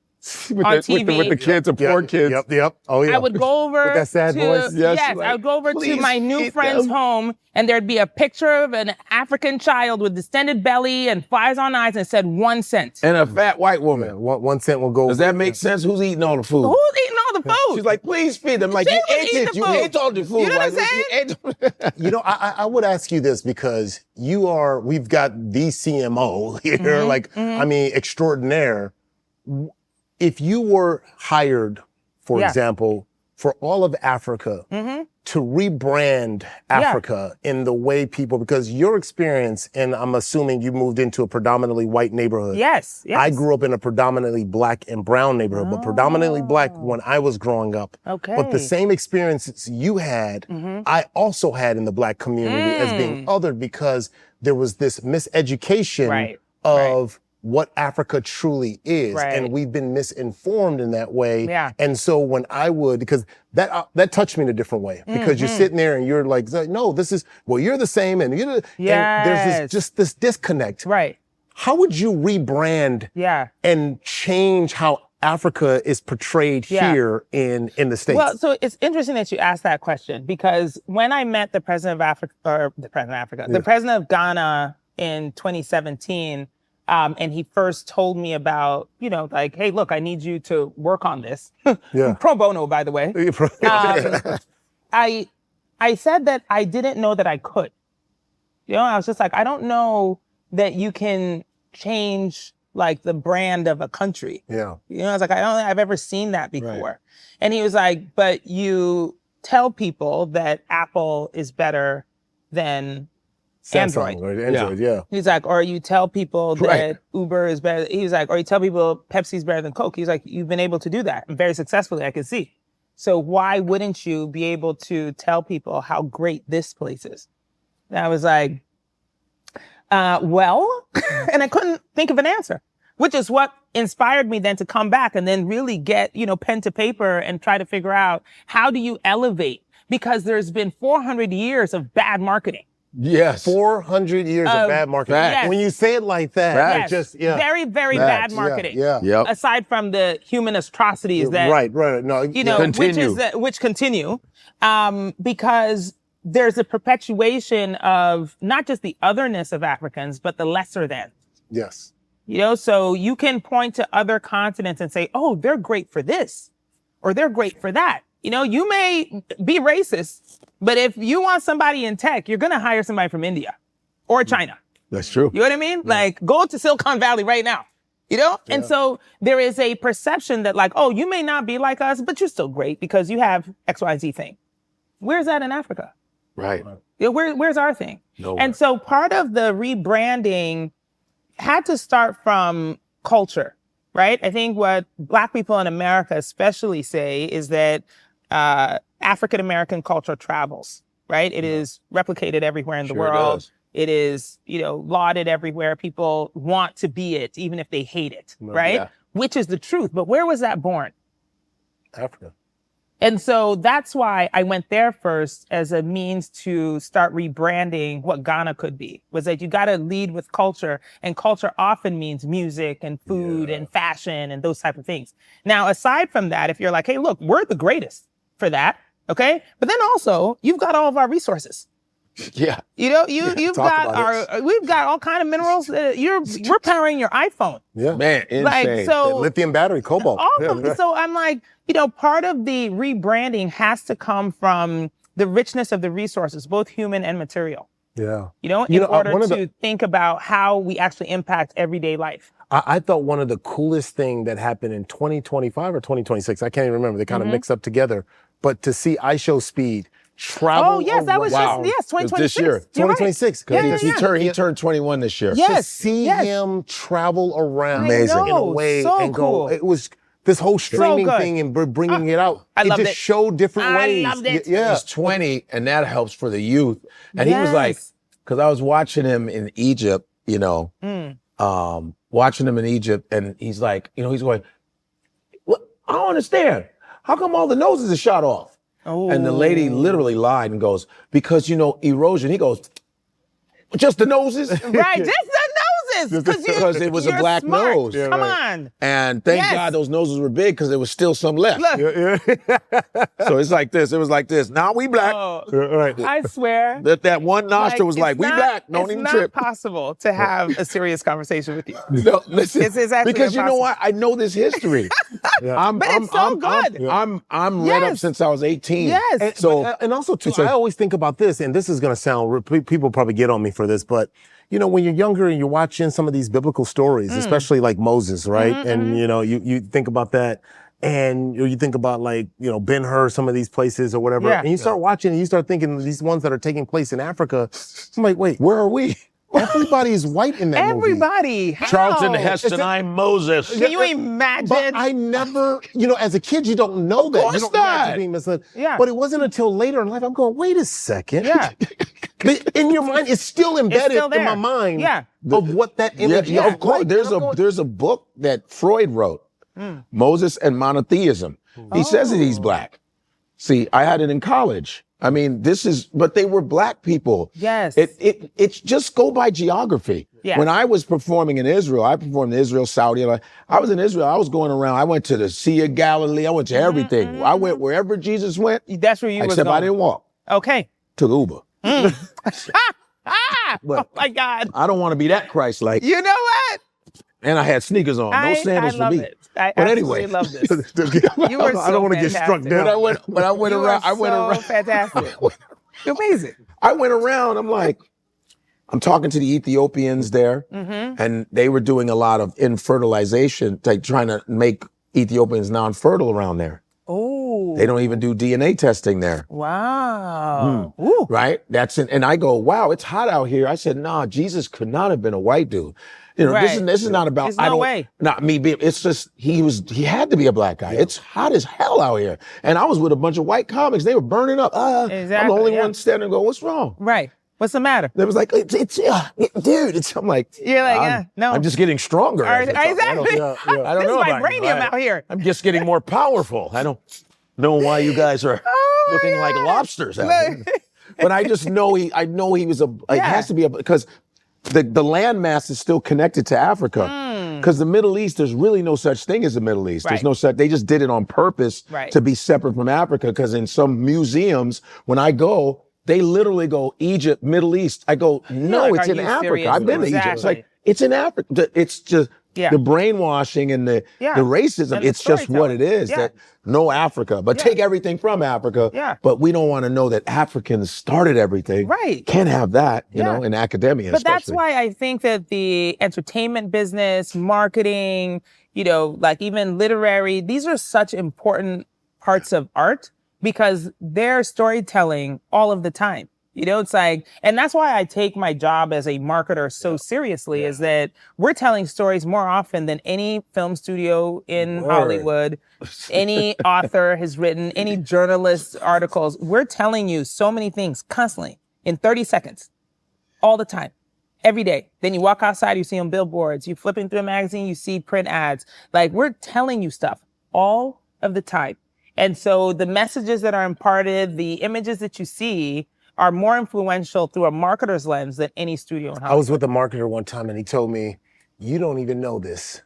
on TV. With the kids, the poor kids. Yep. Oh, yeah. I would go over with that sad voice. Yes, I would go over to my new friend's home, and there'd be a picture of an African child with distended belly and flies on eyes, and it said 1 cent. And a fat white woman. 1 cent will go. Does that make sense? Who's eating all the food? Who's eating all the food? She's like, "Please feed them." Like, She you was ate eating it. the You food. ate all the food. You know what I'm saying? I would ask you this because we've got the CMO here, extraordinaire. If you were hired, for example, for all of Africa to rebrand Africa in the way people, because your experience, and I'm assuming you moved into a predominantly white neighborhood. Yes. I grew up in a predominantly black and brown neighborhood, but predominantly black when I was growing up. Okay. But the same experiences you had, I also had in the black community as being othered, because there was this miseducation of what Africa truly is. And we've been misinformed in that way. Yeah. And so when I would, because that touched me in a different way, because you're sitting there and you're like, no, this is, well, you're the same. And and there's this disconnect. Right. How would you rebrand and change how Africa is portrayed here in the States? Well, so it's interesting that you asked that question, because when I met the president the president of Ghana in 2017, and he first told me about, like, hey, look, I need you to work on this. Pro bono, by the way. I said that I didn't know that I could. I was just like, I don't know that you can change like the brand of a country. I was like, I don't think I've ever seen that before. Right. And he was like, but you tell people that Apple is better than Android. He's like, or you tell people that Uber is better. He's like, or you tell people Pepsi's better than Coke. He's like, you've been able to do that and very successfully, I can see. So why wouldn't you be able to tell people how great this place is? And I was like, well, and I couldn't think of an answer, which is what inspired me then to come back and then really get, pen to paper and try to figure out, how do you elevate? Because there's been 400 years of bad marketing. Yes. 400 years of bad marketing. Yes. When you say it like that, it just, very, very bad marketing. Aside from the human atrocities that, no, which continue, because there's a perpetuation of not just the otherness of Africans, but the lesser than. Yes. So you can point to other continents and say, oh, they're great for this, or they're great for that. You may be racist, but if you want somebody in tech, you're going to hire somebody from India or China. That's true. You know what I mean? Like, go to Silicon Valley right now, And so there is a perception that like, oh, you may not be like us, but you're still great because you have XYZ thing. Where's that in Africa? Right. Where's our thing? Nowhere. And so part of the rebranding had to start from culture, right? I think what Black people in America especially say is that African-American culture travels, right? It is replicated everywhere in the world. Does. It is, lauded everywhere. People want to be it, even if they hate it, right? Yeah. Which is the truth. But where was that born? Africa. And so that's why I went there first as a means to start rebranding what Ghana could be, was that you got to lead with culture, and culture often means music and food and fashion and those type of things. Now, aside from that, if you're like, hey, look, we're the greatest for that, okay? But then also, you've got all of our resources. Yeah. You've got we've got all kind of minerals. We're powering your iPhone. Yeah. Man, insane. Like, so lithium battery, cobalt. So I'm like, part of the rebranding has to come from the richness of the resources, both human and material. Yeah. In order to think about how we actually impact everyday life. I thought one of the coolest thing that happened in 2025 or 2026, I can't even remember. They kind of mix up together. But to see iShowSpeed travel. Oh, yes, that was just 2026. This year. 2026. Right. He turned 21 this year. Yes. To see him travel around Amazing. in a way So and cool. go, it was this whole streaming thing and bringing it out. I loved just it. showed different ways. I loved it. Yeah. He's 20, and that helps for the youth. And he was like, because I was watching him in Egypt, watching him in Egypt, and he's like, he's going, well, I don't understand. How come all the noses are shot off? Oh. And the lady literally lied and goes, because, erosion. He goes, just the noses? Right, just the noses. Because it was a black smart. nose. Yeah, Come right. on. And thank God those noses were big because there was still some left. Look. So it's like this. It was like this. Now we black. Right. I swear. That one nostril was like, we black. Don't even trip. It's not possible to have a serious conversation with you. No, listen. It's actually because you know impossible. what? I know this history. But it's so good. I'm read up since I was 18. Yes. And also, too, I always think about this, and this is going to sound, people probably get on me for this, but when you're younger and you're watching some of these biblical stories, especially like Moses, right? And, you think about that, and you think about like, Ben-Hur, some of these places or whatever, and you start watching and you start thinking these ones that are taking place in Africa, I'm like, wait, where are we? Everybody is white in that movie. Everybody. How? Charlton Heston, I'm Moses. Can you imagine? But I never, as a kid, you don't know that. You don't know being misled. Yeah. But it wasn't until later in life, I'm going, wait a second. Yeah. But in your mind, it's still embedded in my mind of what that image is. Yeah, of course. There's a book that Freud wrote, Moses and Monotheism. He says that he's black. See, I had it in college. I mean, but they were black people. Yes. It's just go by geography. Yeah. When I was performing in Israel, I performed in Israel, Saudi. I was in Israel. I was going around. I went to the Sea of Galilee. I went to everything. I went wherever Jesus went. That's where you were Except going. I didn't walk. Okay. Took Uber. Oh my God. I don't want to be that Christ-like. You know what? And I had sneakers on. No sandals for me. I But absolutely anyway. love this. You were so I don't want to get struck fantastic. down. But I went around. I went so around. fantastic. You're amazing. I went around. I'm like, I'm talking to the Ethiopians there, and they were doing a lot of infertilization, like trying to make Ethiopians non-fertile around there. Oh. They don't even do DNA testing there. Wow. Ooh. Right? And I go, wow, it's hot out here. I said, nah, Jesus could not have been a white dude. This is not about. There's no way. Not me being. It's just he had to be a black guy. It's hot as hell out here, and I was with a bunch of white comics. They were burning up. Exactly, I'm the only one standing and go, what's wrong? Right. What's the matter? They was like, dude. I'm like, You're like, no. I'm just getting stronger. Exactly. I don't This know is about you. vibranium out here. I'm just getting more powerful. I don't know why you guys are looking like lobsters out here. But I just know I know he was it has to be because the landmass is still connected to Africa. Because the Middle East, there's really no such thing as the Middle East. There's no such, they just did it on purpose to be separate from Africa. Because in some museums, when I go, they literally go Egypt, Middle East. I go, no, it's in Africa. I've been to Egypt. It's like, it's in Africa. It's just the brainwashing and the racism. And it's just what it is. That no Africa, but take everything from Africa. Yeah. But we don't want to know that Africans started everything. Right. Can't have that, you know, in academia. But that's why I think that the entertainment business, marketing, like even literary, these are such important parts of art because they're storytelling all of the time. It's like, and that's why I take my job as a marketer so seriously is that we're telling stories more often than any film studio in Hollywood, any author has written, any journalist articles. We're telling you so many things constantly in 30 seconds, all the time, every day. Then you walk outside, you see on billboards, you flipping through a magazine, you see print ads. Like we're telling you stuff all of the time. And so the messages that are imparted, the images that you see are more influential through a marketer's lens than any studio in Hollywood. I was with a marketer one time and he told me, you don't even know this.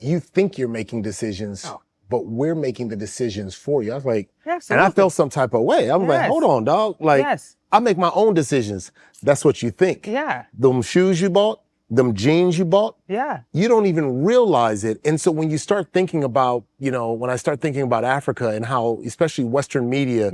You think you're making decisions, but we're making the decisions for you. I was like, and I felt some type of way. I'm like, hold on, dog. Like, I make my own decisions. That's what you think. Yeah. Them shoes you bought, them jeans you bought, you don't even realize it. And so when you start thinking about, when I start thinking about Africa and how, especially Western media,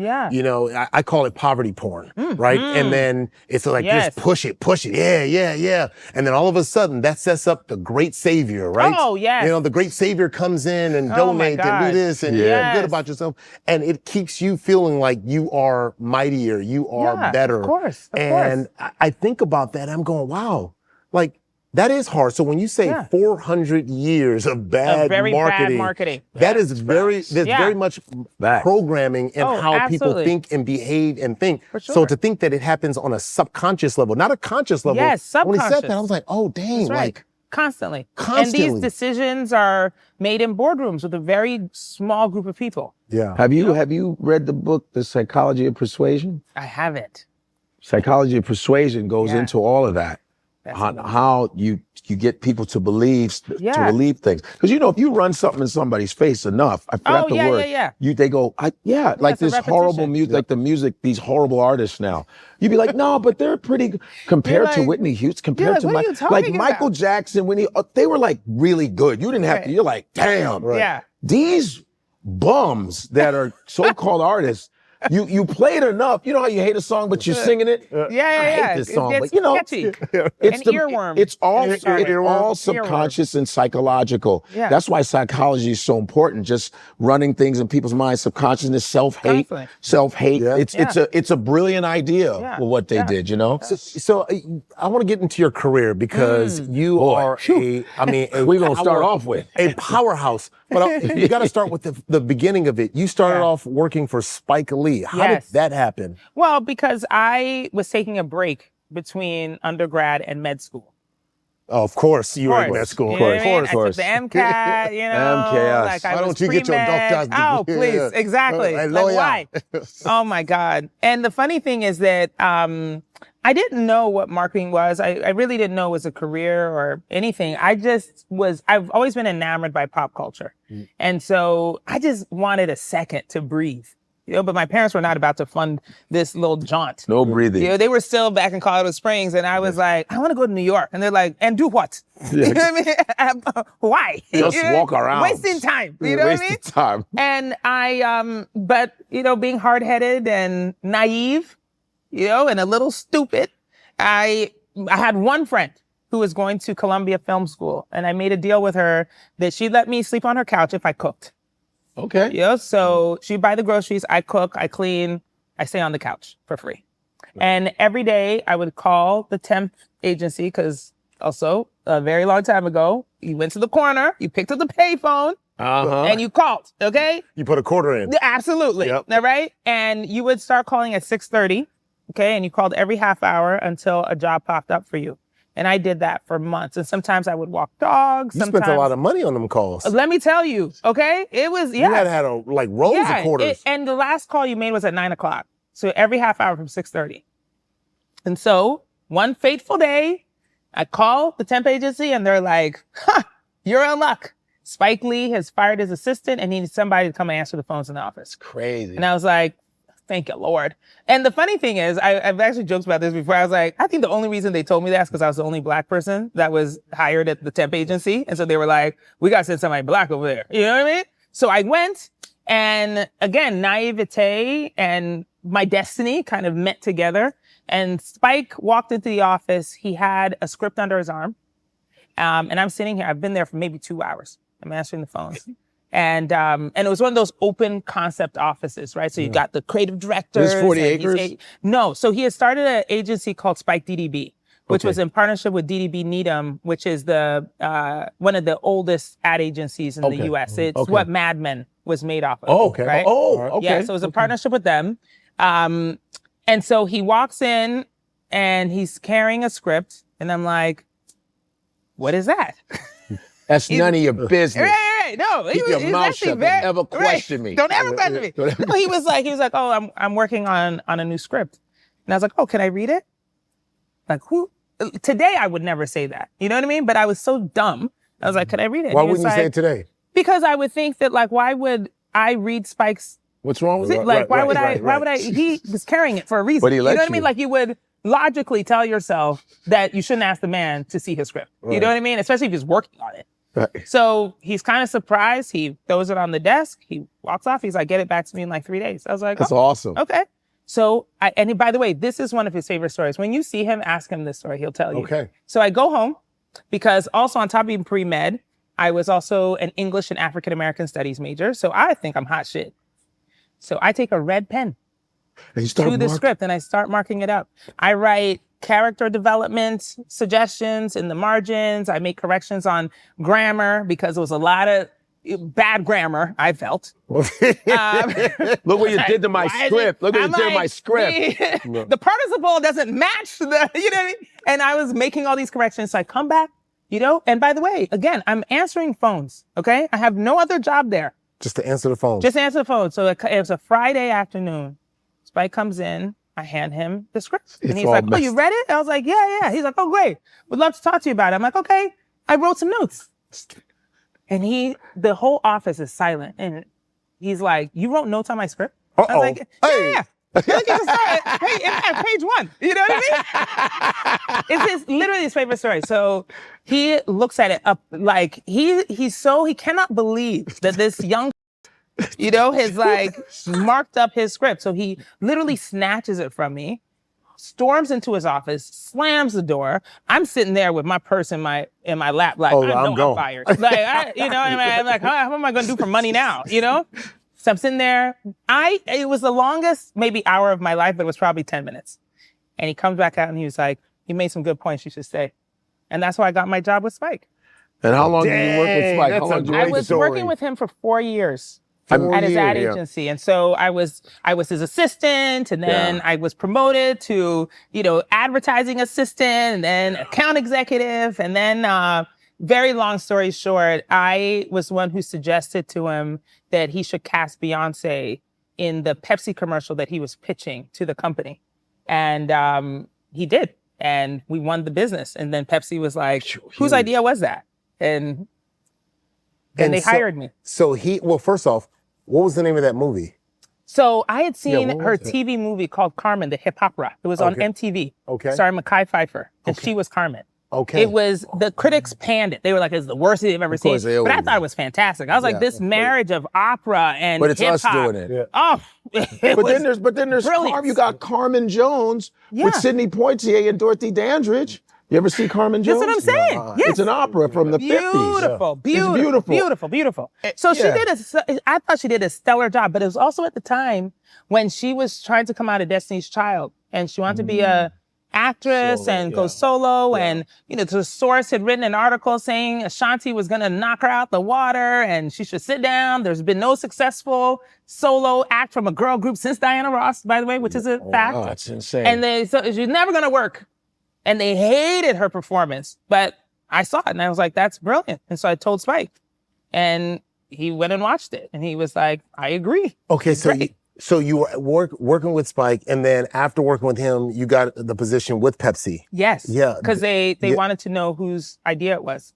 I call it poverty porn, right? And then it's like, just push it. Yeah. And then all of a sudden that sets up the great savior, right? Oh, yes. The great savior comes in and donate and do this and feel good about yourself. And it keeps you feeling like you are mightier, you are better. Of course. And I think about that. I'm going, wow, like, that is hard. So when you say 400 years of bad marketing, that is there's very much programming in how people think and behave and think. So to think that it happens on a subconscious level, not a conscious level. Yes, subconscious. When he said that, I was like, oh, dang, like. Constantly. And these decisions are made in boardrooms with a very small group of people. Yeah. Have you read the book, The Psychology of Persuasion? I haven't. Psychology of Persuasion goes into all of that. On how you get people to believe things. Because if you run something in somebody's face enough, I forgot the word. They go, like this horrible music, like the music, these horrible artists now. You'd be like, no, but they're pretty compared to Whitney Houston, compared to Michael Jackson, when they were like really good. You didn't have to. You're like, damn. Yeah. These bums that are so-called artists you play it enough. You know how you hate a song, but you're singing it? Yeah. I hate this song, It's but you know, catchy. it's An earworm. It's all Earworm. subconscious and psychological. Yeah. That's why psychology is so important. Just running things in people's minds, subconsciousness, self-hate. Yeah. It's a brilliant idea for what they did, you know? So I want to get into your career because you are we're going to start off with a powerhouse. But you got to start with the beginning of it. You started off working for Spike Lee. How did that happen? Well, because I was taking a break between undergrad and med school. Oh, of course, you were in med school. Of course. I took the MCAT, you know. MCAS. Like I Why was don't you get your pre-med. doctor's degree? Oh, please. Yeah. Exactly. Like, Like, why? Oh, my God. And the funny thing is that I didn't know what marketing was. I really didn't know it was a career or anything. I've always been enamored by pop culture. And so I just wanted a second to breathe. You know, but my parents were not about to fund this little jaunt. no breathing. You know, they were still back in Colorado Springs, and I was like, I want to go to New York. And they're like, and do what? You know what I mean? Why? Just You know? walk around. Wasting time. You know what I mean? Time. And I, but, you know, being hard-headed and naive, you know, and a little stupid, I had one friend who was going to Columbia Film School, and I made a deal with her that she'd let me sleep on her couch if I cooked. Okay. You know, so she'd buy the groceries, I cook, I clean, I stay on the couch for free. And every day I would call the temp agency, because also a very long time ago, you went to the corner, you picked up the payphone, and you called, okay? You put a quarter in. Absolutely. Yep. All right? And you would start calling at 6:30, okay? And you called every half hour until a job popped up for you. And I did that for months. And sometimes I would walk dogs. You spent a lot of money on them calls. Let me tell you, okay? It was, You had rolls of quarters. And the last call you made was at 9 o'clock. So every half hour from 6:30. And so one fateful day, I call the temp agency and they're like, you're in luck. Spike Lee has fired his assistant and he needs somebody to come and answer the phones in the office. Crazy. And I was like, thank you, Lord. And the funny thing is, I've actually joked about this before. I was like, I think the only reason they told me that is because I was the only black person that was hired at the temp agency. And so they were like, we got to send somebody black over there. You know what I mean? So I went, and again, naivete and my destiny kind of met together. And Spike walked into the office. He had a script under his arm. And I'm sitting here. I've been there for maybe 2 hours. I'm answering the phones. And it was one of those open concept offices, right? So you got the creative director. This 40 acres? No. So he had started an agency called Spike DDB, which was in partnership with DDB Needham, which is the one of the oldest ad agencies in the U.S. It's what Mad Men was made off of. Oh, okay. Right? Oh, okay. Yeah, so it was a partnership with them. And so he walks in and he's carrying a script. And I'm like, what is that? That's none of your business. Right. No, Keep your mouth shut. Don't ever question me. Don't ever question me. Well, he was like, oh, I'm working on a new script. And I was like, oh, can I read it? Like, who? Today, I would never say that. You know what I mean? But I was so dumb. I was like, can I read it? Why wouldn't you say it today? Because I would think that, like, why would I read Spike's? What's wrong with it? Like, why would I? He was carrying it for a reason. But he let you know what I you. mean? Like, you would logically tell yourself that you shouldn't ask the man to see his script. You know what I mean? Especially if he's working on it. Right. So he's kind of surprised. He throws it on the desk. He walks off. He's like, get it back to me in like 3 days. I was like, That's awesome. Okay. So, and by the way, this is one of his favorite stories. When you see him, ask him this story. He'll tell you. Okay. So I go home because also on top of being pre-med, I was also an English and African-American studies major. So I think I'm hot shit. So I take a red pen to the script and I start marking it up. I write character development suggestions in the margins. I make corrections on grammar because there was a lot of bad grammar, I felt. Look what you did to my script. Look what you did to my script. The participle doesn't match the, you know what I mean? And I was making all these corrections. So I come back, you know, and by the way, again, I'm answering phones, okay? I have no other job there. Just to answer the phone. Just answer the phone. So it was a Friday afternoon. Spike comes in. I hand him the script. And he's like, oh, you read it? I was like, yeah. He's like, oh, great. Would love to talk to you about it. I'm like, okay. I wrote some notes. And the whole office is silent. And he's like, you wrote notes on my script? Uh-oh. I was like, yeah. Look at the story. Hey, page 1. You know what I mean? It's literally his favorite story. So he looks at it up like he cannot believe that this young you know, has like marked up his script. So he literally snatches it from me, storms into his office, slams the door. I'm sitting there with my purse in my lap, like, I'm fired. Like, I'm like, how am I going to do for money now? You know? So I'm sitting there. It was the longest maybe hour of my life, but it was probably 10 minutes. And he comes back out and he was like, you made some good points, you should stay. And that's why I got my job with Spike. And how long did you work with Spike? How long did you I was working with him for 4 years. At his ad agency. And so I was his assistant, and then I was promoted to, advertising assistant, and then account executive. And then, very long story short, I was one who suggested to him that he should cast Beyoncé in the Pepsi commercial that he was pitching to the company. And he did. And we won the business. And then Pepsi was like, whose idea was that? And they hired me. So first off, what was the name of that movie? So I had seen her TV movie called Carmen, the hip opera. It was on MTV. Okay. Starring Mekhi Phifer. And she was Carmen. Okay. It was, the critics panned it. They were like, it's the worst they've ever seen. But I thought it was fantastic. I was like, this marriage of opera and But it's hip-hop. us doing it. Yeah. Oh, But then there's you got Carmen Jones with Sidney Poitier and Dorothy Dandridge. You ever see Carmen Jones? That's what I'm saying. Yes. It's an opera from the 50s. Beautiful. So I thought she did a stellar job, but it was also at the time when she was trying to come out of Destiny's Child, and she wanted to be a actress go solo. And, the source had written an article saying Ashanti was going to knock her out the water and she should sit down. There's been no successful solo act from a girl group since Diana Ross, by the way, which is a fact. Oh, that's insane. And so she's never going to work. And they hated her performance, but I saw it and I was like, that's brilliant. And so I told Spike, and he went and watched it and he was like, I agree. Okay, so you were working with Spike, and then after working with him, you got the position with Pepsi. Yes. Yeah. Because they wanted to know whose idea it was.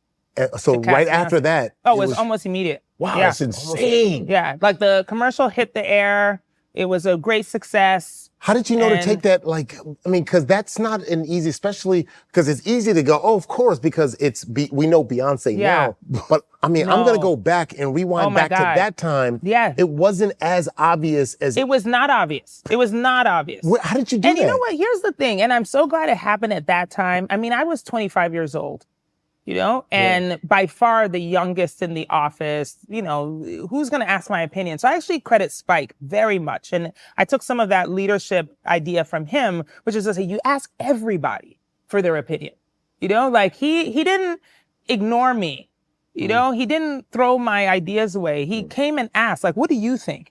So right after that. Oh, it was almost immediate. Wow, that's insane. Yeah, like the commercial hit the air. It was a great success. How did you know to take that? Because that's not an easy, especially because it's easy to go, oh, of course, because we know Beyonce now. But I'm going to go back and rewind back to that time. Yeah. It wasn't as obvious as. It was not obvious. How did you do that? And you know what? Here's the thing. And I'm so glad it happened at that time. I was 25 years old. And by far the youngest in the office, who's going to ask my opinion? So I actually credit Spike very much. And I took some of that leadership idea from him, which is to say, you ask everybody for their opinion. He didn't ignore me. He didn't throw my ideas away. He came and asked, like, what do you think?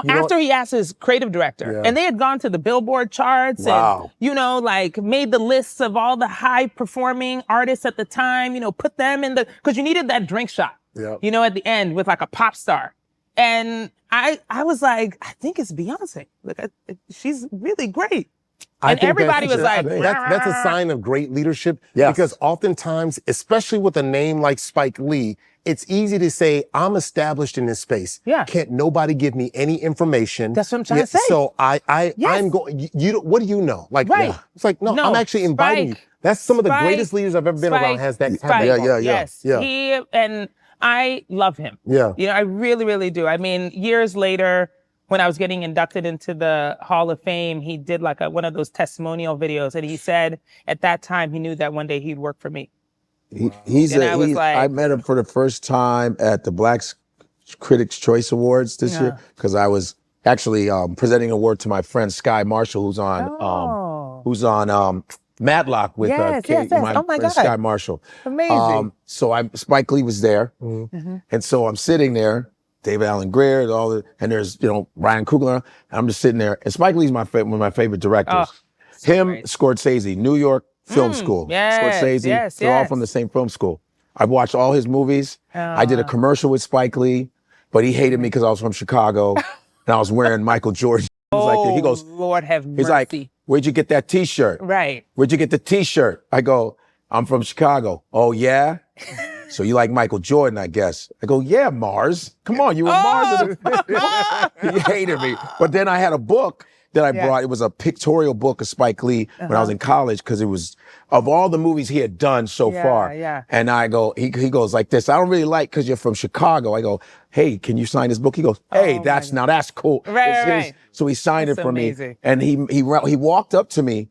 After he asked his creative director, and they had gone to the Billboard charts and, made the lists of all the high performing artists at the time, put them in because you needed that drink shot, at the end with like a pop star. And I was like, I think it's Beyonce. Like, she's really great. And everybody was like, that's a sign of great leadership. Yes. Because oftentimes, especially with a name like Spike Lee, it's easy to say, I'm established in this space. Yeah. Can't nobody give me any information. That's what I'm trying to say. So I'm going, what do you know? Like, it's like, no, I'm actually inviting you. That's some of the greatest leaders I've ever been around has that kind of. Yes. And I love him. Yeah. I really, really do. Years later, when I was getting inducted into the Hall of Fame, he did like one of those testimonial videos. And he said at that time, he knew that one day he'd work for me. I met him for the first time at the Black Critics' Choice Awards this year because I was actually presenting an award to my friend Sky Marshall, who's on Matlock with my friend Sky Marshall. Amazing. Spike Lee was there, and so I'm sitting there, David Alan Grier, and there's Ryan Coogler, and I'm just sitting there, and Spike Lee's one of my favorite directors. Scorsese, New York Film School. Scorsese, they're all from the same film school. I've watched all his movies. I did a commercial with Spike Lee, but he hated me because I was from Chicago and I was wearing Michael Jordan. He goes, Lord have mercy. He's like, where'd you get that t-shirt? Right. Where'd you get the t-shirt? I go, I'm from Chicago. Oh, yeah? So you like Michael Jordan, I guess. I go, yeah, Mars. Come on, you were Mars. He hated me. But then I had a book that I brought. It was a pictorial book of Spike Lee when I was in college, because it was of all the movies he had done so far. Yeah. And I go, he goes like this. I don't really like because you're from Chicago. I go, hey, can you sign this book? He goes, hey, that's cool. Right. So he signed it for amazing. me, and he walked up to me,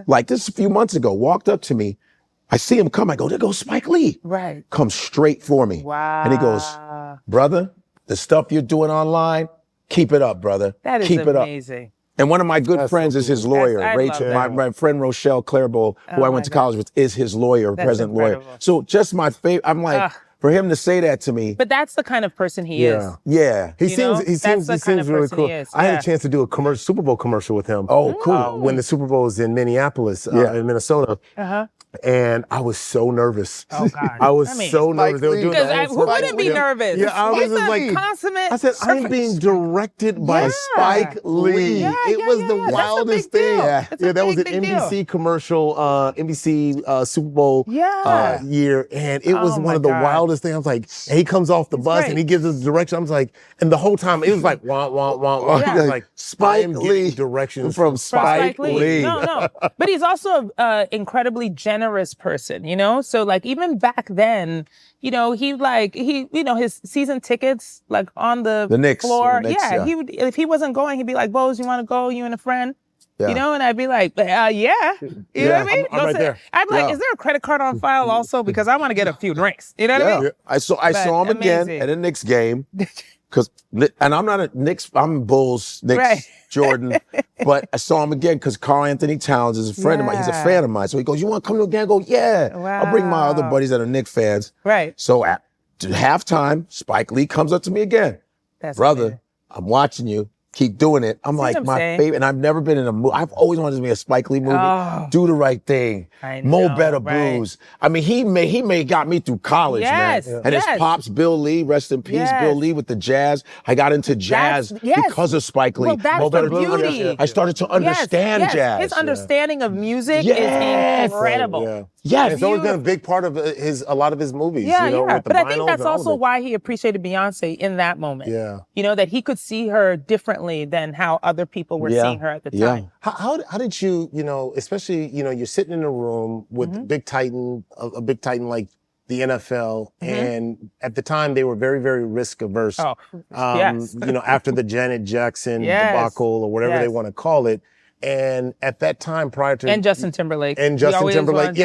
like this a few months ago. Walked up to me. I see him come. I go, there goes Spike Lee. Right. Comes straight for me. Wow. And he goes, brother, the stuff you're doing online, keep it up, brother. That is keep amazing. It up. And one of my good friends is his lawyer, Rachel. My friend Rochelle Clairbeau, who I went to college with, is his lawyer, present lawyer. So just my favorite. I'm like, for him to say that to me. But that's the kind of person he is. Yeah. He seems really cool. I had a chance to do a Super Bowl commercial with him. Oh, cool. When the Super Bowl was in Minneapolis, in Minnesota. And I was so nervous. Oh, God. I was so nervous. They were doing because who wouldn't be nervous? Yeah, I was just like, consummate. I said, I'm being directed by Spike Lee. It was the wildest thing. That was an NBC commercial, NBC Super Bowl year, and it was one of the wildest things. I was like, and he comes off the bus and he gives us direction. I was like, and the whole time it was like, wah, wah, wah, wah. Yeah. Like Spike Lee directions from Spike Lee. No. But he's also an incredibly generous person, you know? So like even back then, you know, his season tickets like on the Knicks, floor. the Knicks, He would, if he wasn't going, he'd be like, Boz, you want to go? You and a friend? Yeah. You know, and I'd be like, yeah. You know what I mean? I'm right there. I'd be like, is there a credit card on file also? Because I want to get a few drinks. You know what I mean? I saw him again at a Knicks game. And I'm not a Knicks, I'm Bulls, Knicks, Jordan, but I saw him again because Karl Anthony Towns is a friend of mine. He's a fan of mine. So he goes, you want to come to a game? I go, yeah. Wow. I'll bring my other buddies that are Knicks fans. Right. So at halftime, Spike Lee comes up to me again. That's brother, amazing. I'm watching you. Keep doing it. I'm like, my favorite, and I've never been in a movie. I've always wanted to be a Spike Lee movie. Do the Right Thing. Mo Better Blues. I mean, he may got me through college, man. And his pops, Bill Lee, rest in peace, Bill Lee with the jazz. I got into jazz because of Spike Lee. Well, that's Mo Better the beauty. Blues. I started to understand jazz. His understanding of music is incredible. Yes, and it's always been a big part of a lot of his movies. Yeah, you know, with the but I think that's vinyls and all also of it. why he appreciated Beyonce in that moment. Yeah. You know, that he could see her differently than how other people were seeing her at the time. How did you, you know, especially, you know, you're sitting in a room with a big titan like the NFL, and at the time they were very, very risk averse. Oh, you know, after the Janet Jackson debacle or whatever they want to call it. And at that time, prior to Justin Timberlake. Yes, Timberlake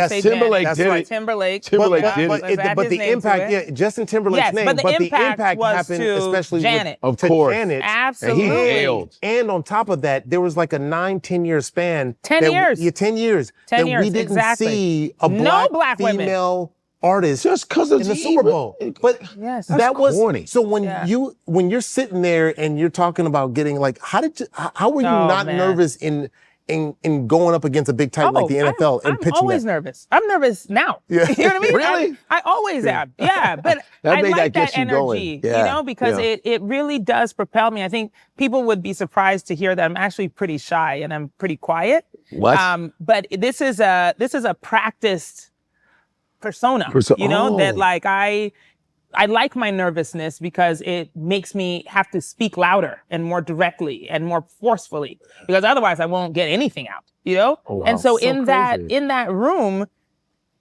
did it. Timberlake. But the impact, Justin Timberlake's name, but the impact happened especially Janet. to Janet. Absolutely. And he nailed. And on top of that, there was like a 9-10 year span. 10 years. Yeah, 10 years. 10 that years, we didn't exactly. see a black female artist just because of in the Super Bowl. But that was corny. So when you're sitting there and you're talking about getting like, how were you not nervous in going up against a big titan like the NFL and pitching that? I'm always nervous. I'm nervous now. Yeah. You know what I mean? Really? I always am. Yeah, but I like that energy, you know, because it really does propel me. I think people would be surprised to hear that I'm actually pretty shy and I'm pretty quiet. What? But this is a practiced persona, you know, that like I like my nervousness because it makes me have to speak louder and more directly and more forcefully, because otherwise I won't get anything out, you know? Oh, wow. And so in that room,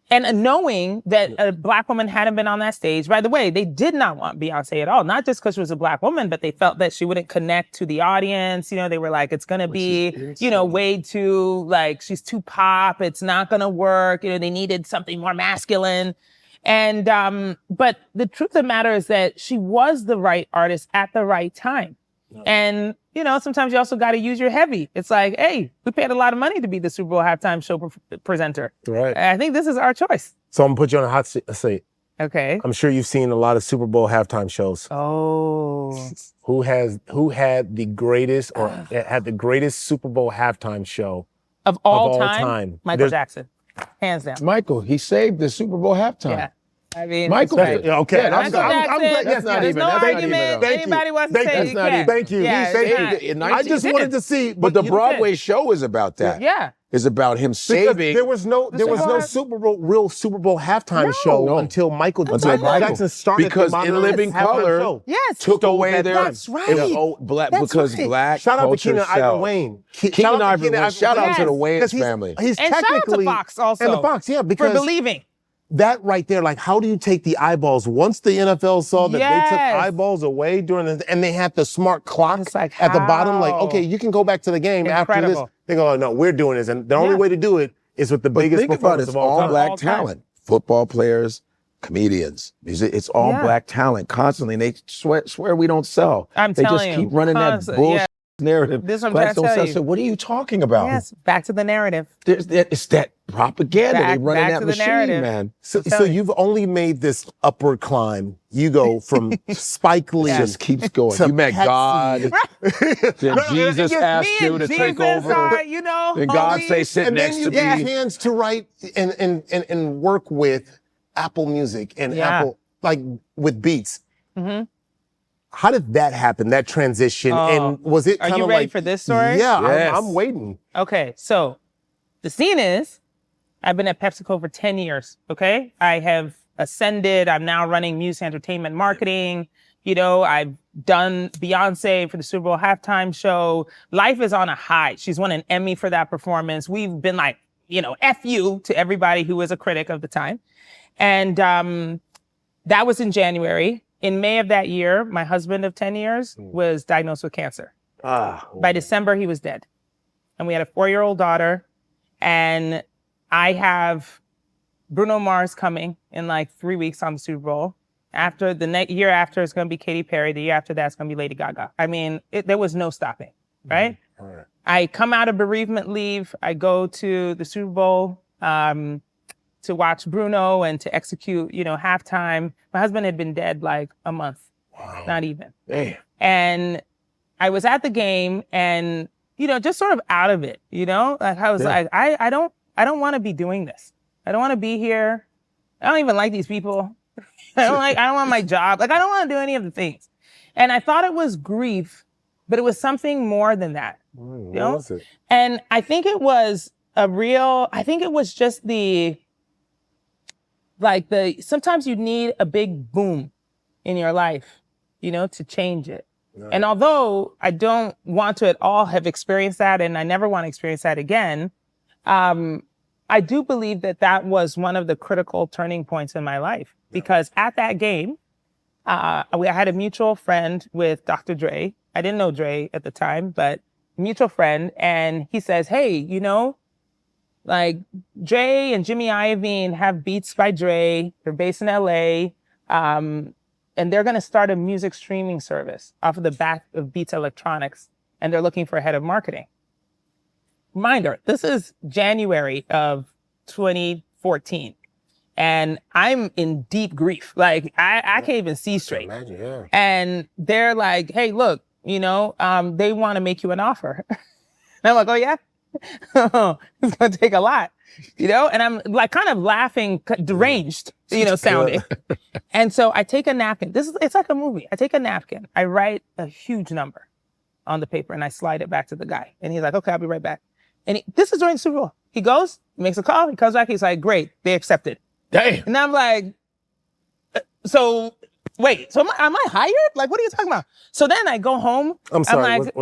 and knowing that a black woman hadn't been on that stage, by the way, they did not want Beyonce at all, not just because she was a black woman, but they felt that she wouldn't connect to the audience. You know, they were like, it's going to be, you know, way too, like, she's too pop. It's not going to work. You know, they needed something more masculine. And, but the truth of the matter is that she was the right artist at the right time. And, you know, sometimes you also got to use your heavy. It's like, hey, we paid a lot of money to be the Super Bowl halftime show presenter. Right. I think this is our choice. So I'm gonna put you on a hot seat. Okay. I'm sure you've seen a lot of Super Bowl halftime shows. Oh. Who had the greatest or had the greatest Super Bowl halftime show of all time? Michael There's- Jackson. Hands down. Michael, he saved the Super Bowl halftime. Yeah. I mean, Michael, right. okay. Yeah, Michael Jackson, That's not there's even. no That's not argument. even. Anybody wants to say That's you not can't. Thank you. Yeah, Thank it's you. not. I just wanted to see, But the Broadway show is about that. Yeah. is about him saving. There was no real Super Bowl halftime show until Michael Jackson started because In Living Color took away their That's right. Because black shout out to culture Keenan Ivory sells. Wayne. Keenan Ivory Wayne. Shout out to the Wayans family. He's And shout out technically to Fox also. And the Fox, because for believing. that right there, like, how do you take the eyeballs? Once the NFL saw that they took eyeballs away and they had the smart clock at the bottom, like, okay, you can go back to the game after this. They go, oh, no, we're doing this. And the only way to do it is with the biggest performance of all time. Black talent. Football players, comedians, music, it's all black talent constantly. And they swear we don't sell. They just keep running that bullshit narrative. This one Blacks don't sell. So what are you talking about? Yes, back to the narrative. It's that propaganda. They running that machine, narrative. man. So you've only made this upward climb. You go from Spike Lee. It just keeps going. You met God. Then Jesus asked you to take over. Then God say sit next to me. And then you get hands to write and work with Apple Music and Apple, like with Beats. Mm-hmm. How did that happen, that transition? And was it kind of like... Are you ready for this story? Yeah, yes. I'm waiting. Okay, so the scene is, I've been at PepsiCo for 10 years, okay? I have ascended. I'm now running music entertainment marketing. I've done Beyoncé for the Super Bowl halftime show. Life is on a high. She's won an Emmy for that performance. We've been like, F you to everybody who was a critic of the time. And that was in January. In May of that year, my husband of 10 years was diagnosed with cancer. By December, he was dead. And we had a 4-year-old daughter. And I have Bruno Mars coming in like 3 weeks on the Super Bowl. After the year after, it's going to be Katy Perry. The year after that, it's going to be Lady Gaga. I mean, there was no stopping, right? Right. I come out of bereavement leave. I go to the Super Bowl to watch Bruno and to execute, halftime. My husband had been dead like a month, not even. Damn. And I was at the game and, just sort of out of it, like I was like, I don't want to be doing this. I don't want to be here. I don't even like these people. I don't want my job. Like, I don't want to do any of the things. And I thought it was grief, but it was something more than that. What was it? And I think it was just sometimes you need a big boom in your life, to change it. Right. And although I don't want to at all have experienced that, and I never want to experience that again, I do believe that was one of the critical turning points in my life. Because at that game, I had a mutual friend with Dr. Dre. I didn't know Dre at the time, but mutual friend. And he says, hey, like Dre and Jimmy Iovine have Beats by Dre. They're based in LA. And they're going to start a music streaming service off of the back of Beats Electronics. And they're looking for a head of marketing. Reminder, this is January of 2014. And I'm in deep grief. Like, I can't even see straight. Imagine, yeah. And they're like, hey, look, they want to make you an offer. And I'm like, oh, yeah? It's going to take a lot, And I'm like kind of laughing, deranged, sounding. And so I take a napkin. It's like a movie. I take a napkin. I write a huge number on the paper and I slide it back to the guy. And he's like, okay, I'll be right back. And this is during the Super Bowl. He goes, he makes a call, he comes back, he's like, great, they accepted. Damn. And I'm like, so am I hired? Like, what are you talking about? So then I go home. I'm sorry. I'm like,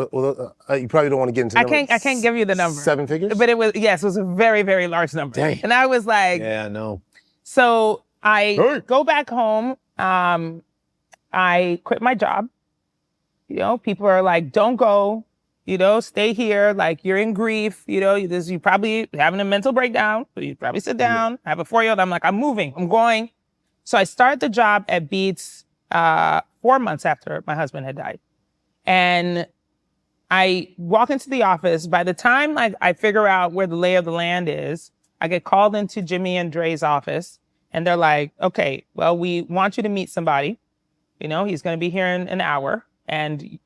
you probably don't want to get into. I can't give you the number. 7 figures. But it was a very, very large number. Dang. And I was like, yeah, no. So I go back home. I quit my job. People are like, don't go. Stay here. Like, you're in grief. You probably having a mental breakdown. So you probably sit down. I have a 4-year-old. I'm like, I'm moving. I'm going. So I started the job at Beats 4 months after my husband had died. And I walk into the office. By the time I figure out where the lay of the land is, I get called into Jimmy and Dre's office. And they're like, okay, well, we want you to meet somebody. He's going to be here in an hour. And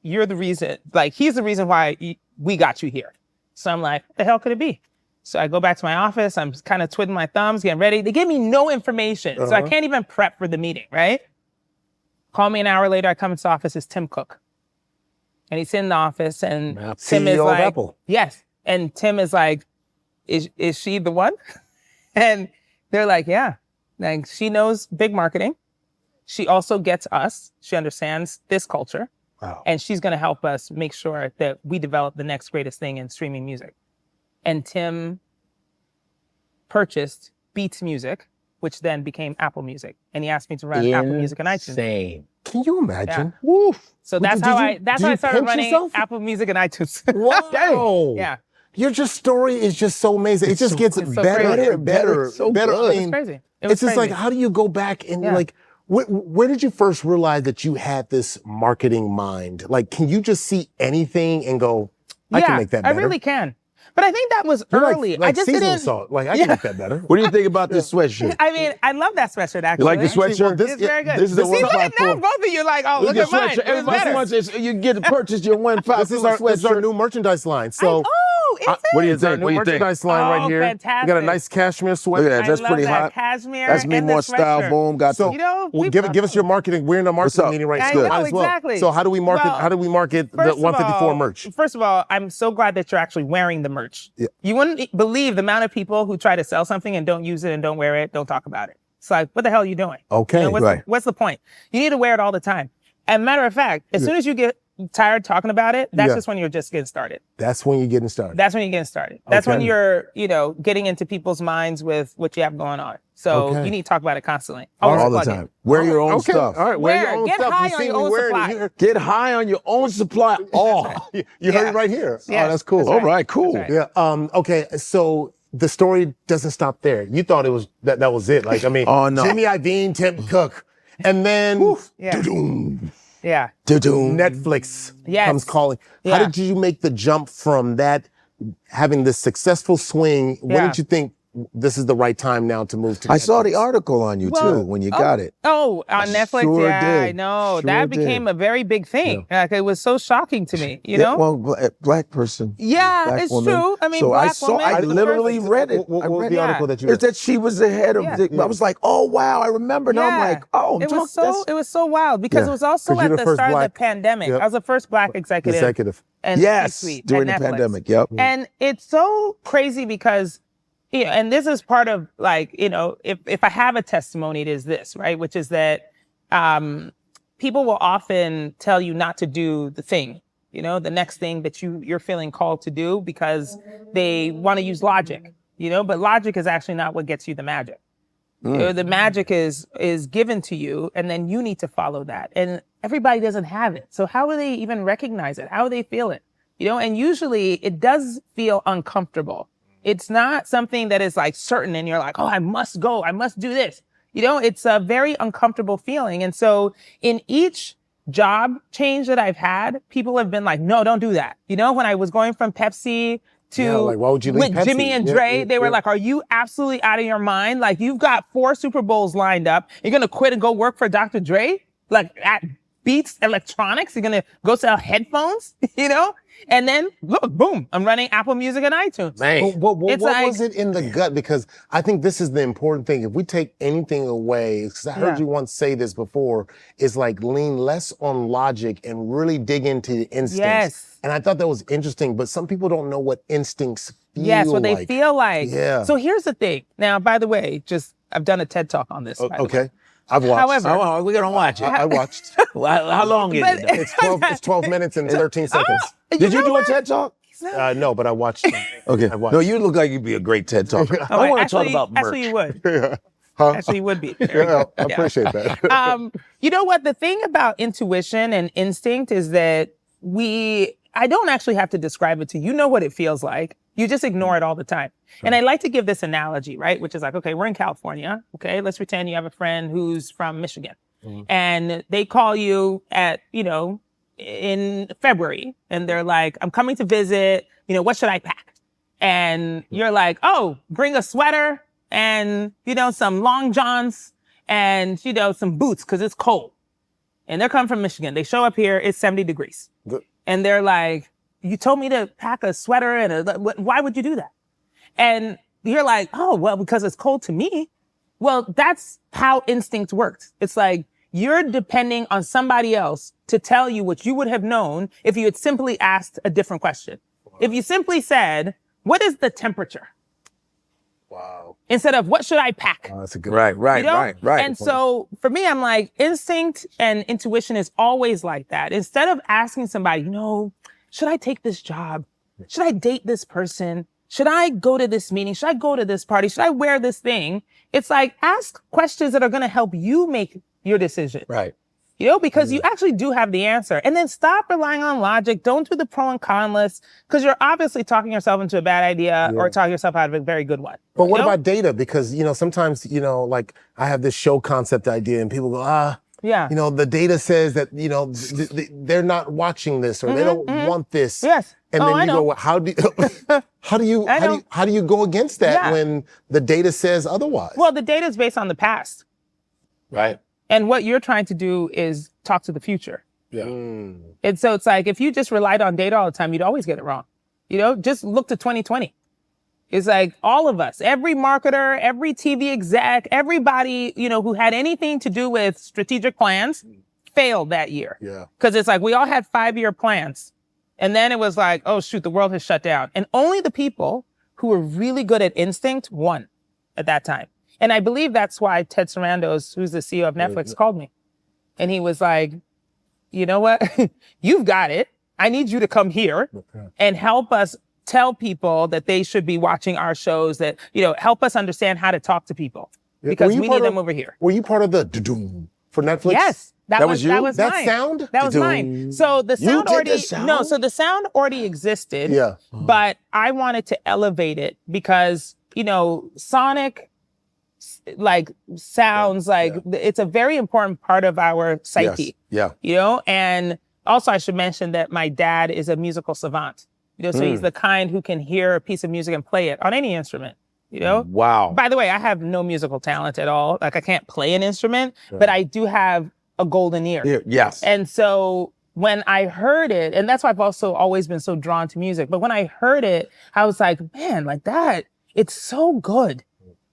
you're the reason, he's the reason why we got you here. So I'm like, what the hell could it be? So I go back to my office. I'm kind of twiddling my thumbs, getting ready. They gave me no information. So I can't even prep for the meeting, right? Call me an hour later. I come into the office. It's Tim Cook. And he's in the office and Tim is like, Apple. Yes. And Tim is like, is she the one? And they're like, yeah. Like, she knows big marketing. She also gets us. She understands this culture. Wow. And she's going to help us make sure that we develop the next greatest thing in streaming music. And Tim purchased Beats Music, which then became Apple Music. And he asked me to run Apple Music and iTunes. Insane. Can you imagine? Yeah. Woof. So that's how I started pinch running yourself? Apple Music and iTunes. Wow. Yeah. Your story is just so amazing. It just gets so better crazy. and better. It's so better. good. I mean, It's crazy. It was it's just crazy. like, how do you go back and Yeah. like, where did you first realize that you had this marketing mind? Like, can you just see anything and go, I can make that better? I really can. But I think that was You're early. Like I just seasonal didn't. salt. Like, I can make that better. What do you think about this sweatshirt? I mean, I love that sweatshirt, actually. You like the sweatshirt? It's very good. This is the See, look at now, 154. both of you like, oh, look at mine. It's Everybody better. wants you get to purchase your 154 This is our sweatshirt. new merchandise line. So, Oh, is it? What do you it's our think? new What do you think? merchandise line right Oh, here. We got a fantastic. nice cashmere sweat. Look at that. That's I love pretty that hot. cashmere. That's me and more the style. sweatshirt. Boom. Got So, You know, well, people give us your marketing. We're in a marketing up? meeting right I now. know, Might as well. exactly. So how do we market? Well, how do we market the First of 154 all- merch? First of all, I'm so glad that you're actually wearing the merch. Yeah. You wouldn't believe the amount of people who try to sell something and don't use it and don't wear it, don't talk about it. It's like, what the hell are you doing? Okay, You know, right. What's the point? You need to wear it all the time. And matter of fact, as soon as you get tired talking about it, that's Yeah. just when you're just getting started. That's when you're getting started. That's when you're getting started. That's when Okay. you're, getting into people's minds with what you have going on. So Okay. you need to talk about it constantly. all Always the plug it. time. Wear your own Okay. stuff. All right. Wear your Wear it. own Get stuff. high You on see your me own wearing supply. it. You Get high on your own supply. Oh, heard Yeah. it right here. Yeah. Oh, that's cool. all right, cool. That's right. Yeah. Okay. So the story doesn't stop there. You thought it was that was it. Like, I mean, Oh, no. Jimmy Iovine, Tim Cook, and then Yeah. doo-doom, Yeah. doo-doom, Netflix Yes. comes calling. How Yeah. did you make the jump from that having this successful swing? When Yeah. did you think this is the right time now to move to I saw the Netflix? article on you too when you got it. Oh, on Netflix? sure Yeah, I did. know. Sure That did. became a very big thing. Like, it was so shocking to me, you know? Well, black person. Yeah, black it's woman. true. I mean, so black I saw. woman I is the literally first- read it. What I was read the it. article that you It's read? that she was the head of. Yeah. I was like, oh wow, I remember. Now I'm Yeah. like, oh, It was so wild because Yeah. it was also 'Cause you're at the the first start of black- the pandemic. Yep. I was the first black executive. And yes, C-suite during the at Netflix. pandemic. Yep. And it's so crazy because, and this is part of like, if I have a testimony, it is this, right? Which is that people will often tell you not to do the thing, the next thing that you're feeling called to do because they want to use logic, but logic is actually not what gets you the magic. The magic is given to you, and then you need to follow that. And everybody doesn't have it. So how will they even recognize it? How will they feel it? And usually it does feel uncomfortable. It's not something that is like certain and you're like, oh, I must go. I must do this. It's a very uncomfortable feeling. And so in each job change that I've had, people have been like, no, don't do that. When I was going from Pepsi to Yeah, like, why would you leave with Jimmy Pepsi? and Yeah, Dre, yeah, they were yeah. like, are you absolutely out of your mind? Like, you've got 4 Super Bowls lined up. You're going to quit and go work for Dr. Dre? Like at Beats Electronics? You're going to go sell headphones? And then look, boom, I'm running Apple Music and iTunes. Man. What It's like- was it in the gut? Because I think this is the important thing. If we take anything away, because I heard Yeah. you once say this before, is like lean less on logic and really dig into the instincts. Yes. And I thought that was interesting, but some people don't know what instincts feel Yes, what they like. feel like. Yeah. So here's the thing. Now, by the way, I've done a TED Talk on this. by the way. Okay. I've watched. However- Oh, we're gonna watch it. I watched. How long is But- it? It's 12 minutes and 13 seconds. Did you know do what? a TED Talk? No, but I watched. Okay. I watched. No, you look like you'd be a great TED Talker. Oh, I want to talk actually- about merch. Actually, you would. Huh? Actually, you would be. Yeah, I appreciate that. You know what? The thing about intuition and instinct is that I don't actually have to describe it to you. You know what it feels like. You just ignore it all the time. And I like to give this analogy, right? Which is like, okay, we're in California. Okay, let's pretend you have a friend who's from Michigan. And they call you at, in February. And they're like, I'm coming to visit. What should I pack? And you're like, oh, bring a sweater and, some long johns and, some boots because it's cold. And they're coming from Michigan. They show up here, it's 70 degrees. And they're like, you told me to pack a sweater and why would you do that? And you're like, oh, well, because it's cold to me. Well, that's how instinct works. It's like you're depending on somebody else to tell you what you would have known if you had simply asked a different question. If you simply said, what is the temperature? Wow. Instead of what should I pack? Oh, that's a good Right, right, You know? right. And so for me, I'm like, instinct and intuition is always like that. Instead of asking somebody, should I take this job? Should I date this person? Should I go to this meeting? Should I go to this party? Should I wear this thing? It's like, ask questions that are going to help you make your decision. Right. Because you actually do have the answer. And then stop relying on logic. Don't do the pro and con list, because you're obviously talking yourself into a bad idea or talking yourself out of a very good one. But what about data? Because, sometimes, like I have this show concept idea and people go, the data says that, they're not watching this or they don't want this. Yes. And then you go, how do you go against that when the data says otherwise? Well, the data is based on the past. Right. And what you're trying to do is talk to the future. Yeah. And so it's like, if you just relied on data all the time, you'd always get it wrong. Just look to 2020. It's like all of us, every marketer, every TV exec, everybody, who had anything to do with strategic plans failed that year. Yeah. Because it's like, we all had 5-year plans. And then it was like, oh shoot, the world has shut down. And only the people who were really good at instinct won at that time. And I believe that's why Ted Sarandos, who's the CEO of Netflix, called me. And he was like, you know what? You've got it. I need you to come here and help us tell people that they should be watching our shows, that, help us understand how to talk to people, because we need them over here. Were you part of the da-doom for Netflix? Yes. That was you? That was That mine. sound? That was mine. So the sound so the sound already existed. Yeah. But I wanted to elevate it because, sonic, sounds it's a very important part of our psyche. Yes. Yeah. And also I should mention that my dad is a musical savant. So he's the kind who can hear a piece of music and play it on any instrument. Wow. By the way, I have no musical talent at all. Like, I can't play an instrument, but I do have a golden ear. Yes. And so when I heard it, and that's why I've also always been so drawn to music, but when I heard it, I was like, man, like that, it's so good,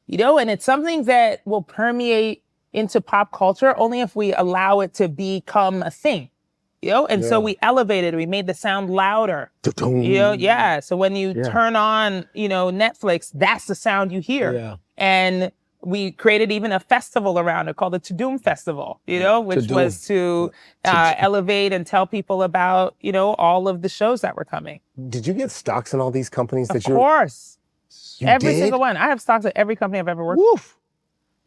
and it's something that will permeate into pop culture only if we allow it to become a thing. And so we elevated it. We made the sound louder. So when you turn on, Netflix, that's the sound you hear. Yeah. And we created even a festival around it called the To-Doom Festival, which was to elevate and tell people about, all of the shows that were coming. Did you get stocks in all these companies Of course. Every single one. I have stocks at every company I've ever worked Woof.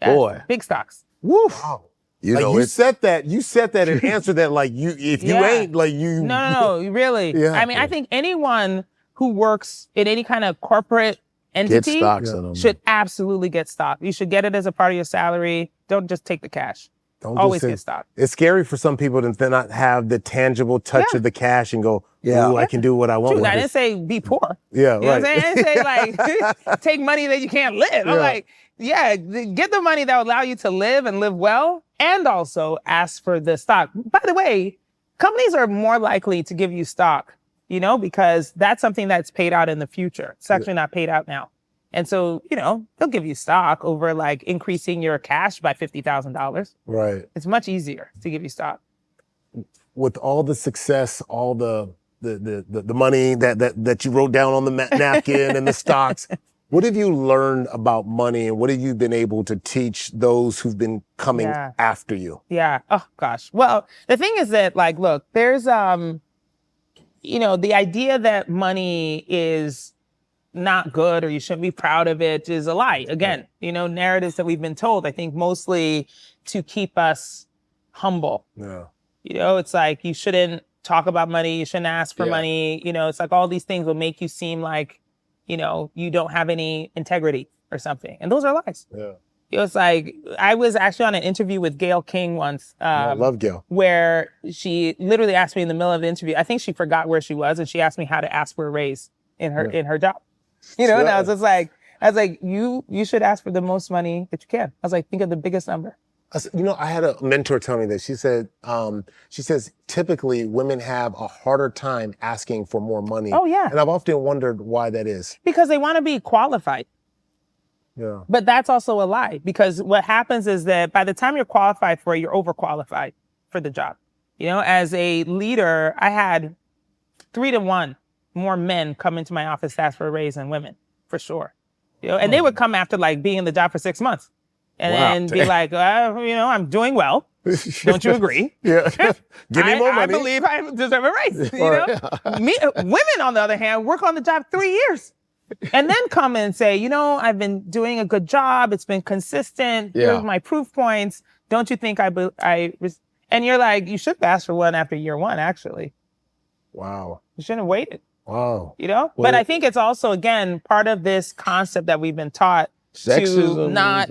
with. Yes, Boy. big stocks. Woof. Wow. You said that and answered that like you ain't like you. No, really. Yeah. I mean, I think anyone who works in any kind of corporate entity Get stocks in them. should absolutely get stock. You should get it as a part of your salary. Don't just take the cash. Always get stock. It's scary for some people to not have the tangible touch of the cash and go, ooh, I can do what I want with I this. didn't say be poor. Yeah, You know what I'm saying? I didn't say like take money that you can't live. I'm like, get the money that will allow you to live and live well, and also ask for the stock. By the way, companies are more likely to give you stock, because that's something that's paid out in the future. It's actually not paid out now. And so, they'll give you stock over like increasing your cash by $50,000. Right. It's much easier to give you stock. With all the success, all the money that you wrote down on the napkin and the stocks, what have you learned about money, and what have you been able to teach those who've been coming after you? Yeah. Oh gosh. Well, the thing is that like, look, there's, the idea that money is not good or you shouldn't be proud of it is a lie. Again, narratives that we've been told, I think mostly to keep us humble. Yeah. It's like you shouldn't talk about money, you shouldn't ask for money. It's like all these things will make you seem like, you don't have any integrity or something. And those are lies. Yeah. It's like, I was actually on an interview with Gayle King once. I love Gayle. Where she literally asked me in the middle of the interview, I think she forgot where she was, and she asked me how to ask for a raise in her job. And I was just like, you should ask for the most money that you can. I was like, think of the biggest number. I had a mentor tell me this. She says typically women have a harder time asking for more money. Oh, yeah. And I've often wondered why that is. Because they want to be qualified. Yeah. But that's also a lie, because what happens is that by the time you're qualified for it, you're overqualified for the job. As a leader, I had 3 to 1 more men come into my office to ask for a raise than women, for sure. And they would come after like being in the job for 6 months and then be like, I'm doing well. Don't you agree? Yeah. Give me more money. I believe I deserve a raise. Women, on the other hand, work on the job 3 years and then come and say, I've been doing a good job. It's been consistent. Here's my proof points. Don't you think and you're like, you should ask for one after year one, actually. Wow. You shouldn't have waited. Wow. But I think it's also, again, part of this concept that we've been taught Sexism, to not,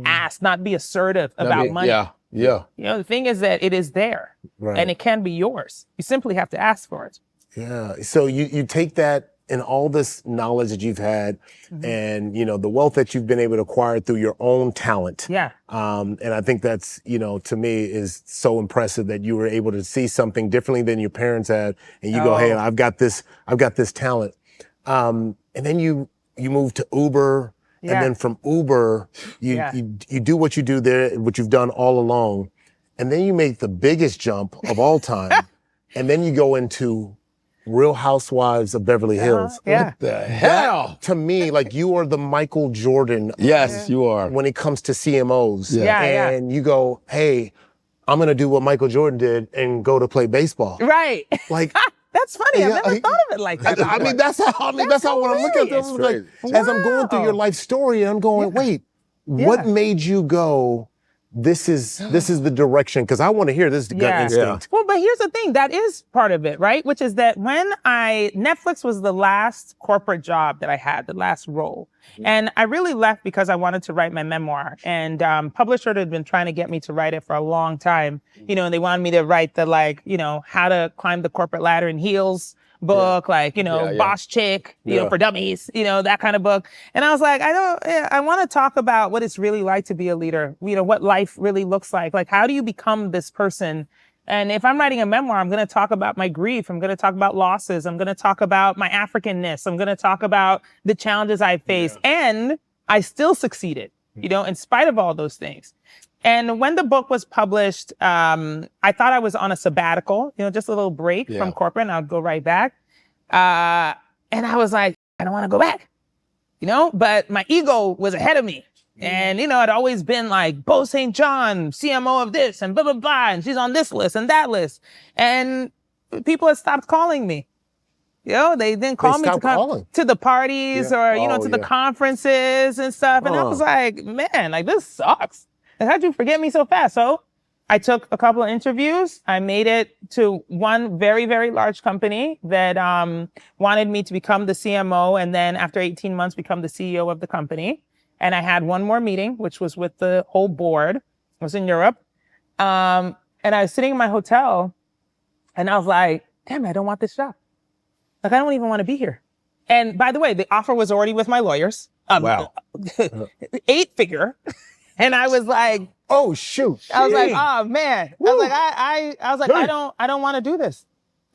ask, not be assertive about money. Yeah. The thing is that it is there and it can be yours. You simply have to ask for it. Yeah. So you take that and all this knowledge that you've had and, the wealth that you've been able to acquire through your own talent. Yeah. And I think that's, to me is so impressive that you were able to see something differently than your parents had. And you go, hey, I've got this talent. And then you move to Uber. Yeah. And then from Uber, you do what you do there, what you've done all along. And then you make the biggest jump of all time. And then you go into Real Housewives of Beverly Hills. Yeah. What the hell? That, to me, like you are the Michael Jordan. Yes, you are. When it comes to CMOs. Yeah. And you go, hey, I'm going to do what Michael Jordan did and go to play baseball. Right. Like, that's funny. I've never thought of it like that. I mean, that's how when I'm looking at them, like, as I'm going through your life story, and I'm going, wait, what made you go, this is the direction? Because I want to hear this gut instinct. Well, but here's the thing. That is part of it, right? Which is that Netflix was the last corporate job that I had, the last role. And I really left because I wanted to write my memoir. And publisher had been trying to get me to write it for a long time. And they wanted me to write the how to climb the corporate ladder in heels book, Boss Chick, for dummies, that kind of book. And I was like, I want to talk about what it's really like to be a leader, what life really looks like. Like, how do you become this person? And if I'm writing a memoir, I'm going to talk about my grief. I'm going to talk about losses. I'm going to talk about my Africanness. I'm going to talk about the challenges I faced. And I still succeeded, in spite of all those things. And when the book was published, I thought I was on a sabbatical, just a little break from corporate, and I'd go right back. And I was like, I don't want to go back, but my ego was ahead of me. And, I'd always been like, Bozoma Saint John, CMO of this, and blah, blah, blah, and she's on this list and that list. And people had stopped calling me. They didn't call me to come to the parties or, to the conferences and stuff. And I was like, man, this sucks. And how'd you forget me so fast? So I took a couple of interviews. I made it to one very, very large company that wanted me to become the CMO and then after 18 months become the CEO of the company. And I had one more meeting, which was with the whole board. I was in Europe. And I was sitting in my hotel and I was like, damn, I don't want this job. I don't even want to be here. And by the way, the offer was already with my lawyers. Wow. 8-figure. And I was like, oh shoot. I was like, oh man. Woo. I was like, I don't want to do this.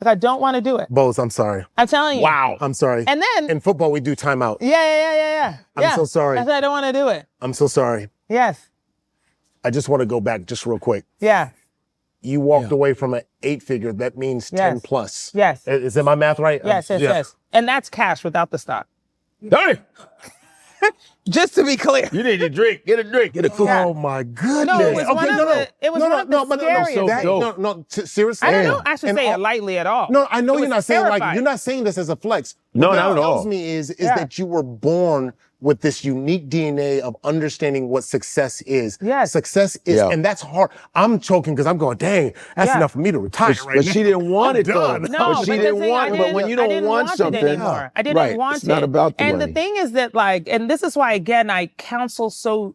I don't want to do it. Boz, I'm sorry. I'm telling you. Wow. I'm sorry. And then in football we do timeout. Yeah. I'm so sorry. I said I don't want to do it. I'm so sorry. Yes. I just want to go back just real quick. Yeah. You walked away from an 8-figure. That means 10 plus. Yes. Is my math right? Yes. And that's cash without the stock. Hey! Just to be clear. You need a drink. Get a drink. Get a cool. Oh my goodness. No, it was seriously. I don't know. I should say it lightly at all. No, I know you're not saying like you're not saying this as a flex. No, what not at all. Tells me is that you were born with this unique DNA of understanding what success is. Yes. Success is, and that's hard. I'm choking because I'm going, dang, that's enough for me to retire right But now. she didn't want it though. No, but she didn't want it. But when you don't want something, I didn't want it. It's not about the money. And the thing is that and this is why again I counsel so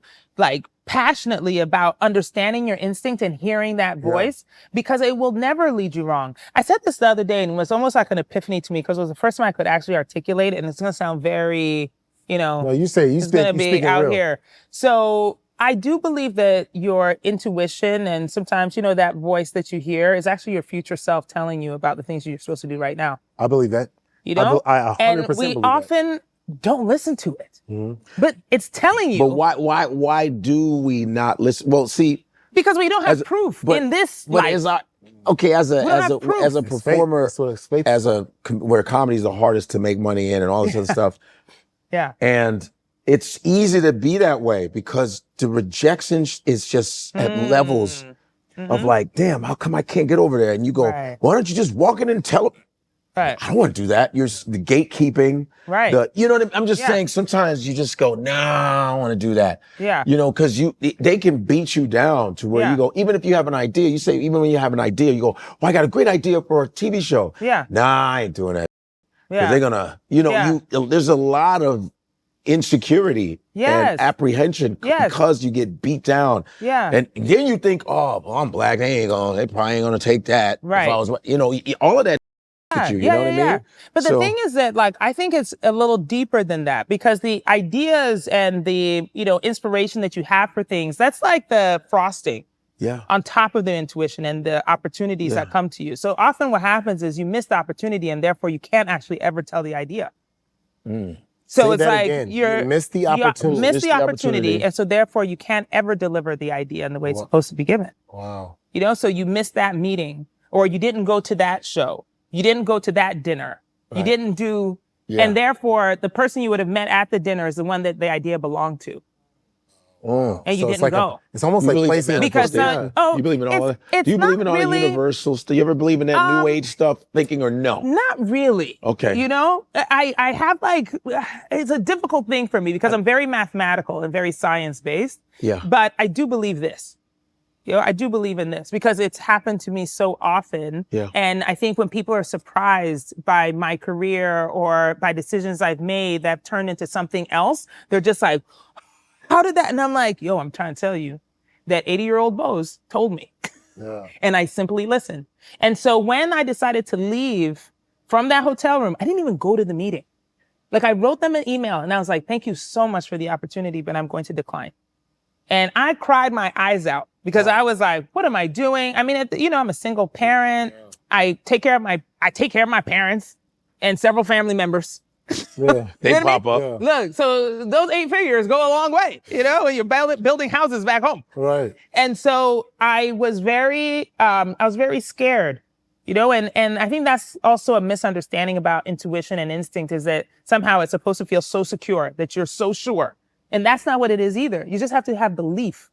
passionately about understanding your instinct and hearing that voice because it will never lead you wrong. I said this the other day and it was almost like an epiphany to me because it was the first time I could actually articulate it and it's going to sound very, No, you say you it's going to be out real. here. So I do believe that your intuition and sometimes, that voice that you hear is actually your future self telling you about the things you're supposed to do right now. I believe that. I 100% and we often don't listen to it, but it's telling you. But why do we not listen? Well, see, because we don't have proof in this life. As a performer, where comedy is the hardest to make money in and all this other stuff. Yeah. And it's easy to be that way because the rejection is just at levels of like, damn, how come I can't get over there? And you go, why don't you just walk in and tell them? Right. I don't want to do that. You're the gatekeeping. Right. You know what I mean? I'm just saying sometimes you just go, nah, I don't want to do that. Yeah. You know, because they can beat you down to where you go, even if you have an idea, you say, even when you have an idea, you go, oh, I got a great idea for a TV show. Yeah. Nah, I ain't doing that. Yeah. They're gonna, there's a lot of insecurity and apprehension because you get beat down. Yeah. And then you think, oh, well, I'm black. They probably ain't gonna take that. Right. If I was, all of that at you. You know what I mean? But the thing is that, like, I think it's a little deeper than that because the ideas and the, inspiration that you have for things, that's like the frosting. Yeah. On top of the intuition and the opportunities that come to you. So often what happens is you miss the opportunity and therefore you can't actually ever tell the idea. So it's like you miss the opportunity. Miss the opportunity, and so therefore you can't ever deliver the idea in the way it's supposed to be given. Wow. So you missed that meeting, or you didn't go to that show, you didn't go to that dinner, you didn't do, and therefore the person you would have met at the dinner is the one that the idea belonged to. And you didn't go. It's almost like placing because you believe in all that? Do you believe in all the universal stuff? Do you ever believe in that new age stuff thinking or no? Not really. Okay. I have it's a difficult thing for me because I'm very mathematical and very science-based. Yeah. But I do believe this. I do believe in this because it's happened to me so often. Yeah. And I think when people are surprised by my career or by decisions I've made that have turned into something else, they're just like, how did that? And I'm like, I'm trying to tell you that 80-year-old Boz told me. And I simply listened. And so when I decided to leave from that hotel room, I didn't even go to the meeting. Like I wrote them an email and I was like, thank you so much for the opportunity, but I'm going to decline. And I cried my eyes out because I was like, what am I doing? I mean, I'm a single parent. I take care of my parents and several family members. They pop up. Look, so those 8 figures go a long way, when you're building houses back home. Right. And so I was very scared, and I think that's also a misunderstanding about intuition and instinct is that somehow it's supposed to feel so secure that you're so sure. And that's not what it is either. You just have to have belief,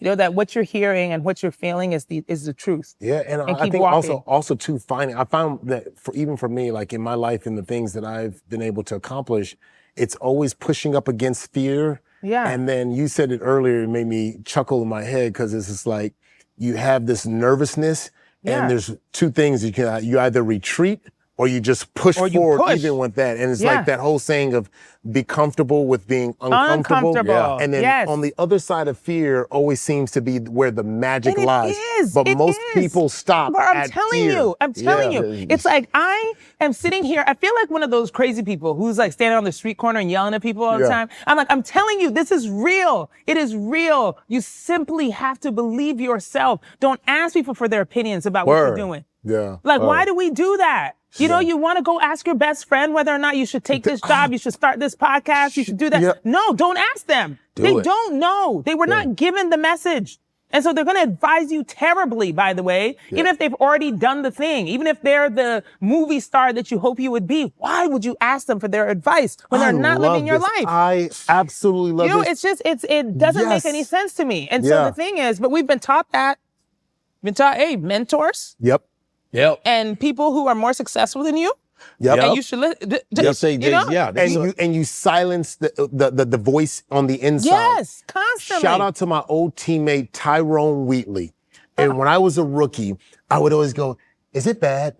that what you're hearing and what you're feeling is the truth. Yeah, and I think walking. also too, I found that even for me, like in my life and the things that I've been able to accomplish, it's always pushing up against fear. Yeah. And then you said it earlier, it made me chuckle in my head because it's just like you have this nervousness and there's two things you either retreat or you just push forward even with that. And it's like that whole saying of be comfortable with being uncomfortable. And then on the other side of fear always seems to be where the magic lies. But most people stop at fear. I'm telling you. It's like I am sitting here. I feel like one of those crazy people who's like standing on the street corner and yelling at people all the time. I'm like, I'm telling you, this is real. It is real. You simply have to believe yourself. Don't ask people for their opinions about what you're doing. Yeah. Like, why do we do that? You want to go ask your best friend whether or not you should take this job, you should start this podcast, you should do that. Yeah. No, don't ask them. They don't know. They were not given the message. And so they're going to advise you terribly, by the way, even if they've already done the thing, even if they're the movie star that you hope you would be. Why would you ask them for their advice when they're not living your life? I absolutely love this. It doesn't make any sense to me. And so the thing is, but we've been taught that. Hey, mentors. Yep. And people who are more successful than you. And you should and you silence the voice on the inside. Yes, constantly. Shout out to my old teammate Tyrone Wheatley. And when I was a rookie, I would always go, "Is it bad?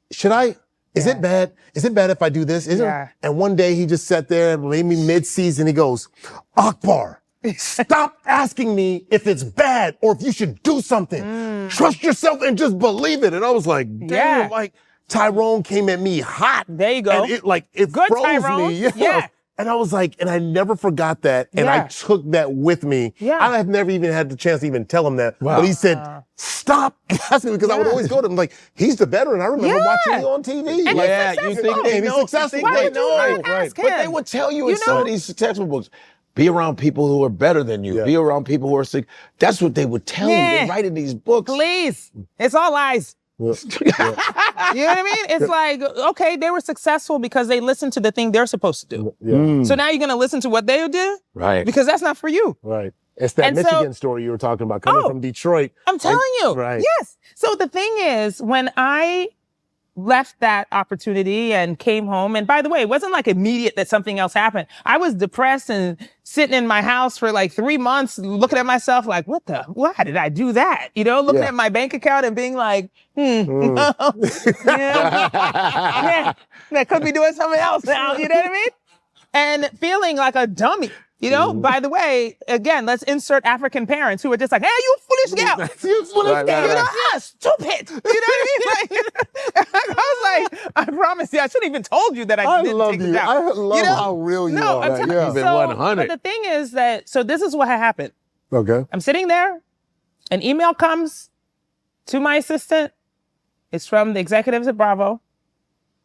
Should I? Is it bad? Is it bad if I do this? And one day he just sat there and made me mid-season. He goes, "Akbar, stop asking me if it's bad or if you should do something. Trust yourself and just believe it." And I was like, damn, like Tyrone came at me hot. There you go. And it Good, froze Tyrone. me. Yeah. And I was like, and I never forgot that. And I took that with me. Yeah. I have never even had the chance to even tell him that. Wow. But he said, stop asking me, because I would always go to him like, he's the veteran. I remember watching you on TV. And you think he's successful. Why would you ask him? But they would tell you in some of these successful books, be around people who are better than you. Be around people who are sick. That's what they would tell you. They write in these books. Please. It's all lies. You know what I mean? It's like, okay, they were successful because they listened to the thing they're supposed to do. So now you're going to listen to what they do? Right. Because that's not for you. Right. It's that Michigan story you were talking about, coming from Detroit. I'm telling you. Right. Yes. So the thing is, when I left that opportunity and came home, and by the way, it wasn't like immediate that something else happened. I was depressed and sitting in my house for like 3 months looking at myself like, why did I do that? You know, looking at my bank account and being like, yeah, I could be doing something else now, you know what I mean? And feeling like a dummy. You know, by the way, again, let's insert African parents who are just like, hey, you foolish girl. You foolish girl. You know, stupid. You know what I mean? Like, I was like, I promise you, I shouldn't even told you that I didn't take it down. I love how real you are. I'm telling you. So, 100. But the thing is that, so this is what had happened. Okay. I'm sitting there, an email comes to my assistant. It's from the executives at Bravo.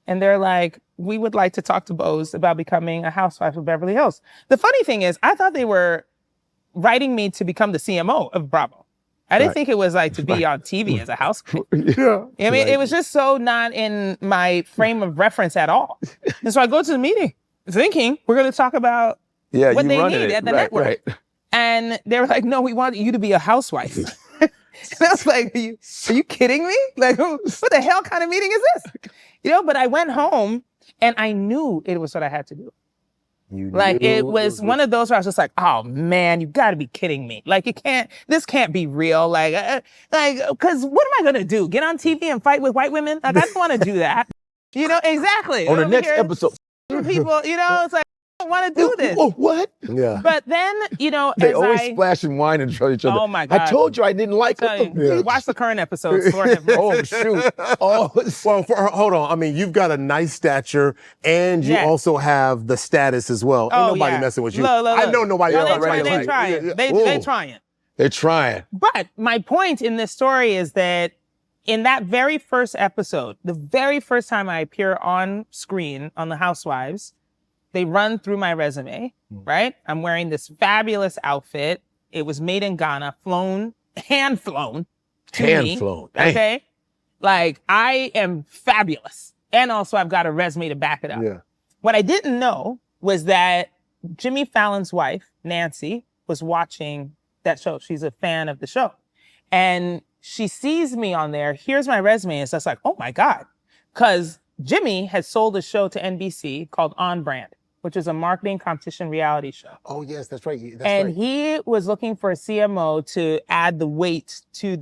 And they're like, we would like to talk to Boz about becoming a housewife of Beverly Hills. The funny thing is, I thought they were writing me to become the CMO of Bravo. I didn't think it was like to be on TV as a housewife. I mean, it was just so not in my frame of reference at all. And so I go to the meeting thinking we're going to talk about what they need at the network. Right. And they were like, no, we want you to be a housewife. And I was like, are you kidding me? Like, what the hell kind of meeting is this? You know, but I went home and I knew it was what I had to do. It was one of those where I was just like, oh man, you gotta be kidding me. Like this can't be real. Like, cause what am I gonna do? Get on TV and fight with white women? Like, I don't wanna do that. You know, exactly. On the next episode. People, you know, it's like, I don't want to do this. Oh, what? Yeah. But then, you know, they always splashing wine in each other. Oh my God. I told you I didn't like it. Watch the current episodes. Oh, shoot. Well, hold on. I mean, you've got a nice stature and you also have the status as well. Ain't nobody messing with you. Look. I know nobody else. They're trying. They're trying. They're trying. But my point in this story is that in that very first episode, the very first time I appear on screen on The Housewives, they run through my resume, right? I'm wearing this fabulous outfit. It was made in Ghana, hand flown to me. Hand flown. Okay? Like, I am fabulous. And also I've got a resume to back it up. Yeah. What I didn't know was that Jimmy Fallon's wife, Nancy, was watching that show. She's a fan of the show. And she sees me on there, hears my resume, and it's just like, oh my God. Because Jimmy had sold a show to NBC called On Brand, which is a marketing competition reality show. Oh, yes, that's right. He was looking for a CMO to add the weight to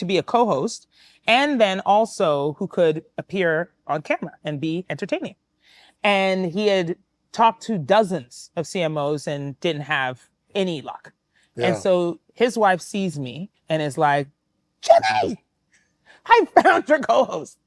be a co-host, and then also who could appear on camera and be entertaining. And he had talked to dozens of CMOs and didn't have any luck. Yeah. And so his wife sees me and is like, Jimmy, I found your co-host.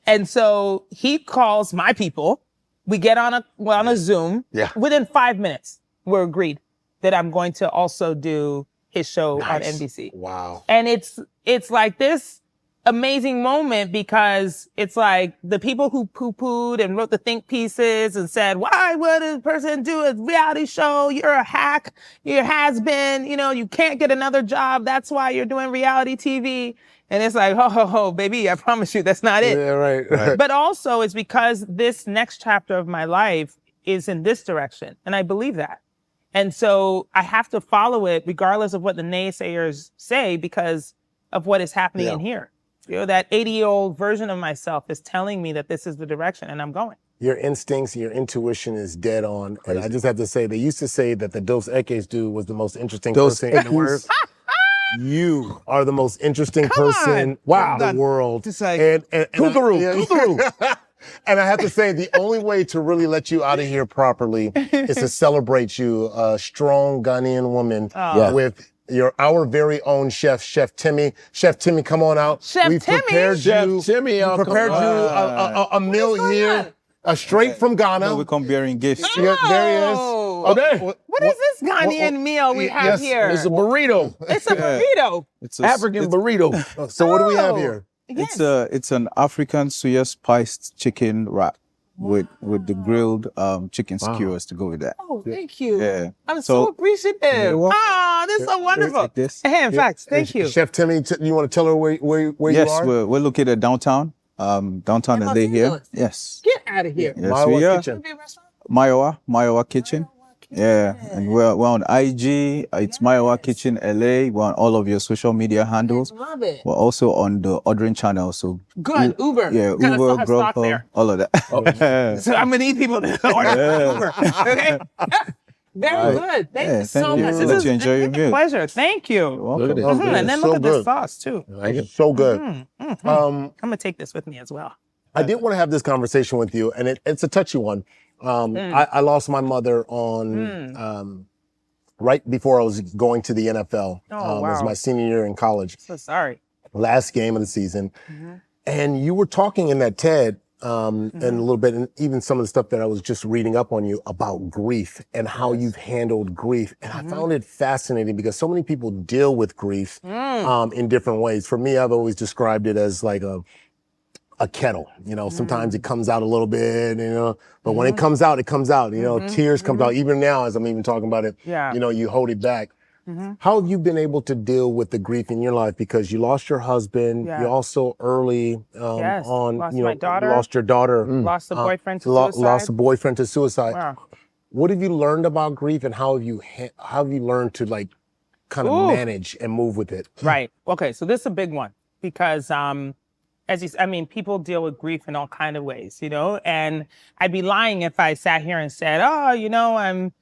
And so he calls my people. We get on a Zoom. Yeah. Within 5 minutes, we're agreed that I'm going to also do his show on NBC. Wow. And it's like this amazing moment because it's like the people who poo-pooed and wrote the think pieces and said, why would a person do a reality show? You're a hack. You're has-been. You know, you can't get another job. That's why you're doing reality TV. And it's like, ho, baby, I promise you, that's not it. Yeah, right. But also it's because this next chapter of my life is in this direction. And I believe that. And so I have to follow it regardless of what the naysayers say because of what is happening in here. You know, that 80-year-old version of myself is telling me that this is the direction and I'm going. Your instincts, your intuition is dead on. And I just have to say, they used to say that the Dos Equis dude was the most interesting person in the world. You are the most interesting person in the world. Just like, Kookaroo. And I have to say, the only way to really let you out of here properly is to celebrate you, a strong Ghanaian woman with our very own chef, Chef Timmy. Chef Timmy, come on out. Chef Timmy, a meal here. Straight from Ghana. No, we come bearing gifts. Yeah, there he is. Okay. What is this Ghanaian meal we have here? It's a burrito. It's a burrito. It's African burrito. So what do we have here? It's an African suya spiced chicken wrap. with the grilled chicken skewers to go with that. Oh, thank you. Yeah. I'm so appreciative. Oh, this is so wonderful. Like this. Hey, in fact, thank you. Chef Timmy, you want to tell her where you are? Yes, we're located downtown. Downtown In Los LA here. Angeles? Yes. Get out of here. Yes, Maiwa we are. Kitchen. Maiwa Kitchen. Yeah, and we're on IG. It's Maiwa Kitchen LA. We're on all of your social media handles. Love it. We're also on the ordering channel. So Good. Uber. yeah, Gotta Uber, still have stock Grubhub, there. all of that. So I'm gonna need people to order Uber. Okay. Very good. Thank you so much. Let This you is enjoy your meal. pleasure. Thank you. Look at it. And then so look at this good. sauce too. It's so good. I'm gonna take this with me as well. I did want to have this conversation with you, and it's a touchy one. I lost my mother on right before I was going to the NFL. It was wow. my senior year in college. So sorry. Last game of the season. And you were talking in that TED and a little bit, and even some of the stuff that I was just reading up on you about grief and how you've handled grief. And I found it fascinating because so many people deal with grief in different ways. For me, I've always described it as like a kettle, sometimes it comes out a little bit, but when it comes out, tears comes out. Even now, as I'm even talking about it, you hold it back. How have you been able to deal with the grief in your life? Because you lost your husband, you also early on, lost my daughter. lost your daughter, Lost a boyfriend to suicide. lost a boyfriend to suicide. Wow. What have you learned about grief, and how have you learned to like kind of manage and move with it? Right. Okay. So this is a big one because, people deal with grief in all kind of ways, and I'd be lying if I sat here and said, I'm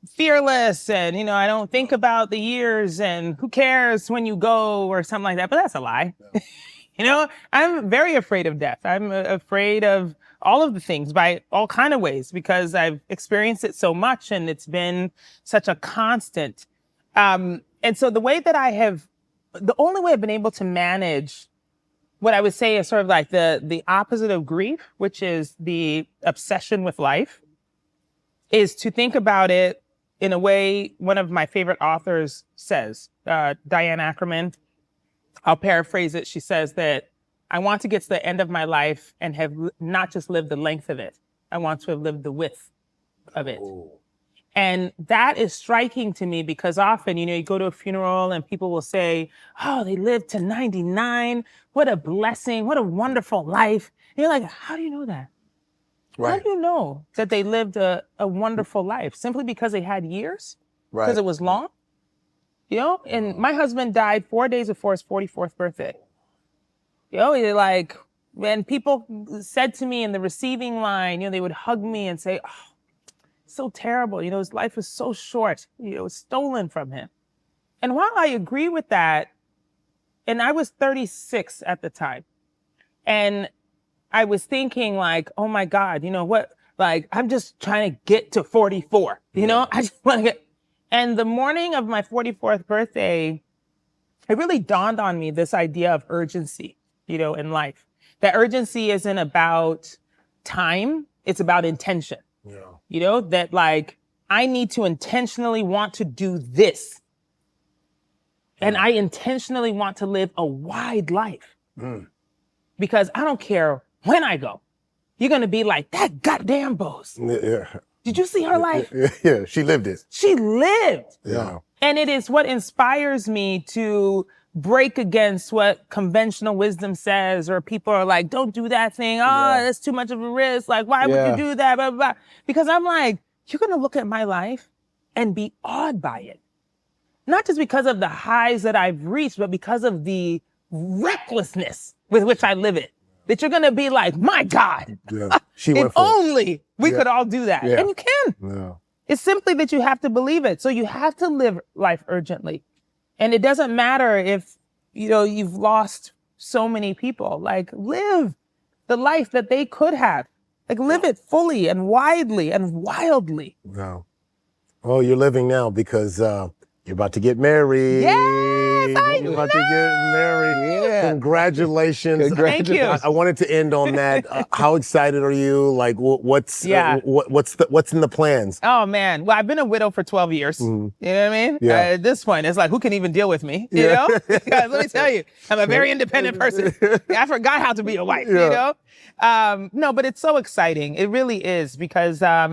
fearless and, I don't think about the years and who cares when you go or something like that. But that's a lie. I'm very afraid of death. I'm afraid of all of the things by all kind of ways because I've experienced it so much and it's been such a constant. And so the only way I've been able to manage what I would say is sort of like the opposite of grief, which is the obsession with life, is to think about it in a way one of my favorite authors says, Diane Ackerman. I'll paraphrase it. She says that I want to get to the end of my life and have not just lived the length of it. I want to have lived the width of it. Ooh. And that is striking to me because often, you go to a funeral and people will say, oh, they lived to 99. What a blessing. What a wonderful life. And you're like, how do you know that? Right. How do you know that they lived a wonderful life? Simply because they had years? Right. Because it was long? And my husband died 4 days before his 44th birthday. When people said to me in the receiving line, they would hug me and say, oh, so terrible. His life was so short. It was stolen from him. And while I agree with that, and I was 36 at the time, and I was thinking oh my God, I'm just trying to get to 44, I just want to get, and the morning of my 44th birthday, it really dawned on me this idea of urgency, in life. That urgency isn't about time, it's about intention. Yeah. That I need to intentionally want to do this. And I intentionally want to live a wide life. Because I don't care when I go. You're going to be like, that goddamn Boz. Yeah. Did you see her life? Yeah, she lived it. She lived. Yeah. And it is what inspires me to break against what conventional wisdom says, or people are like, don't do that thing. That's too much of a risk. Why would you do that? Blah, blah, blah. Because I'm like, you're going to look at my life and be awed by it. Not just because of the highs that I've reached, but because of the recklessness with which I live it. That you're going to be like, my God, if only we could all do that. Yeah. And you can. Yeah. It's simply that you have to believe it. So you have to live life urgently. And it doesn't matter if, you've lost so many people. Live the life that they could have. Live it fully and widely and wildly. No. Well, you're living now because you're about to get married. Yay! You're about to get married. Yeah. Congratulations. Thank you. I wanted to end on that. How excited are you? Like, what's in the plans? Oh man, well I've been a widow for 12 years. You know what I mean? Yeah. At this point, it's like who can even deal with me? You know? Because let me tell you, I'm a very independent person. I forgot how to be a wife. You know? No, but it's so exciting. It really is because I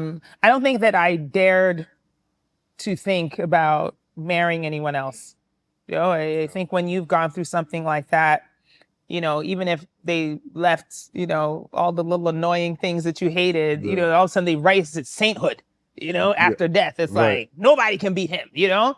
don't think that I dared to think about marrying anyone else. You know, I think when you've gone through something like that, you know, even if they left, you know, all the little annoying things that you hated, you know, all of a sudden they rise to sainthood, you know, after death. It's like, nobody can beat him, you know?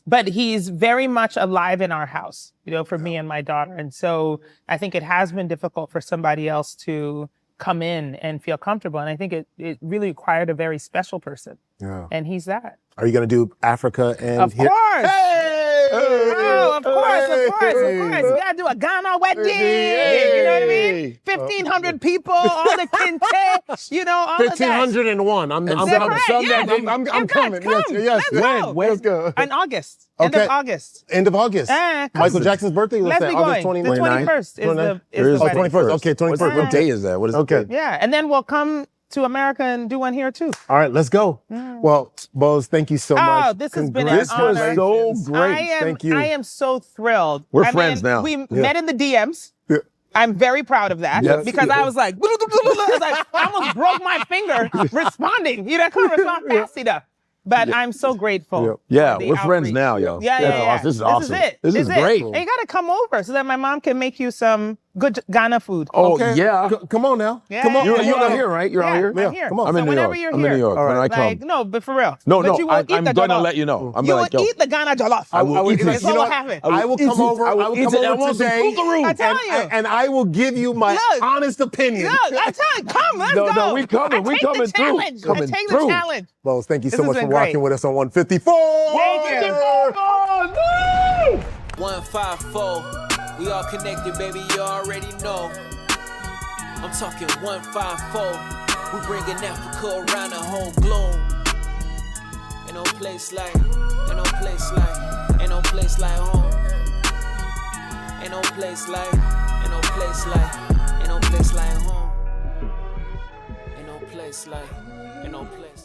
But he's very much alive in our house, you know, for me and my daughter. And so I think it has been difficult for somebody else to come in and feel comfortable. And I think it really required a very special person. Yeah. And he's that. Are you going to do Africa and Of course. Hey! Oh, of course. We got to do a Ghana wedding. You know what I mean? 1,500 people, all the kente, you know, all of that. 1,501. I'm coming. Yes. When? Let's go. In August. End of August. End of August. Michael Jackson's birthday? What's Let's that? be August going. 29th? The 21st is the wedding. 21st. Okay, 21st. What day is that? What is Okay. it? Yeah, and then we'll come to America and do one here too. All right, let's go. Well, Boz, thank you so much. Oh, this has been an honor. This was so great. Thank you. I am so thrilled. We're friends now. We met in the DMs. I'm very proud of that because I was like, I almost broke my finger responding. You know, I couldn't respond fast enough. But I'm so grateful. Yeah, for the we're friends outreach. now, yo. Yeah. This is awesome. This is it. great. And you got to come over so that my mom can make you some good Ghana food. Oh, Okay. yeah. Come on now. Yeah, Come on. yeah, You're out here, right? You're out here? I'm here. Come on. I'm in So New whenever York. you're I'm in here. New York. When I come. Like, no, but for real. No, but you will I'm eat the going to jollof. let you know. I'm You like, will yo. eat the Ghana jollof. I will eat it. That's You all know what happened. I will come over. I will come over today. I tell you. And I will give you my Look. honest opinion. Look, I tell you, come, let's go. No, we coming. We coming through. I Coming take through. the challenge. Boz, thank you so This much has for been rocking great. with us on 154. Thank you. 154, we all connected, baby, you already know. I'm talking 154, we bringing Africa around the whole globe. Ain't no place like home. Ain't no place like home. Ain't no place like, ain't no place.